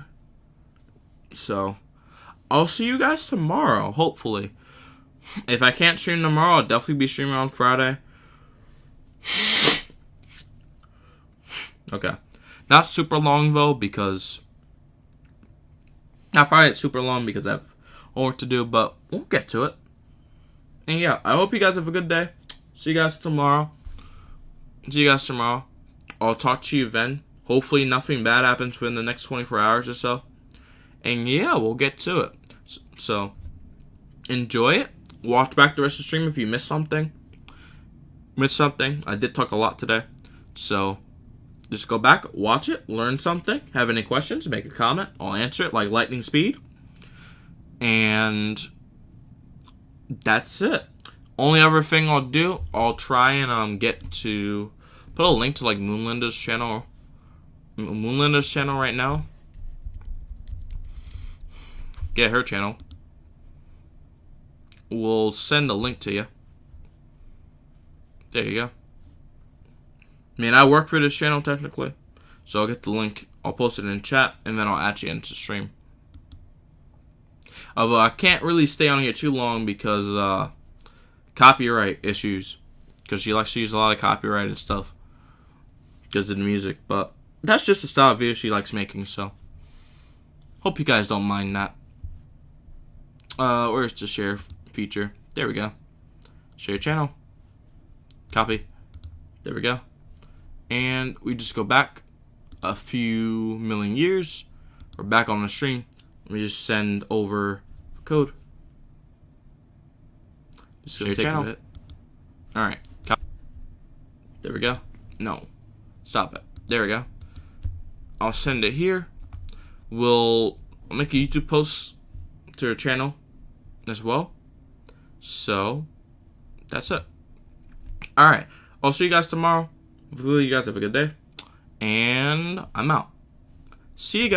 So, I'll see you guys tomorrow, hopefully. If I can't stream tomorrow, I'll definitely be streaming on Friday. Okay. Not super long, though, because... Not probably super long because I have homework to do, but we'll get to it. And yeah, I hope you guys have a good day. See you guys tomorrow. I'll talk to you then. Hopefully nothing bad happens within the next 24 hours or so. And yeah, we'll get to it. So, enjoy it. Watch back the rest of the stream if you missed something. I did talk a lot today. So, just go back, watch it, learn something. Have any questions, make a comment. I'll answer it like lightning speed. And that's it. Only other thing I'll do, I'll try and get to put a link to like Moonlinda's channel right now. Get her channel. We'll send a link to you. There you go. I mean, I work for this channel technically, so I'll get the link. I'll post it in chat, and then I'll add you into stream. Although I can't really stay on here too long because copyright issues. Because she likes to use a lot of copyrighted stuff because of the music. But that's just the style of video she likes making, so hope you guys don't mind that. Where's the share feature. There we go. Share channel. Copy. There we go. And we just go back a few million years. We're back on the stream. We just send over code. Just share channel. Alright. There we go. No. Stop it. There we go. I'll send it here. I'll make a YouTube post to your channel as well. So, that's it. Alright. I'll see you guys tomorrow. Hopefully you guys have a good day. And I'm out. See you guys.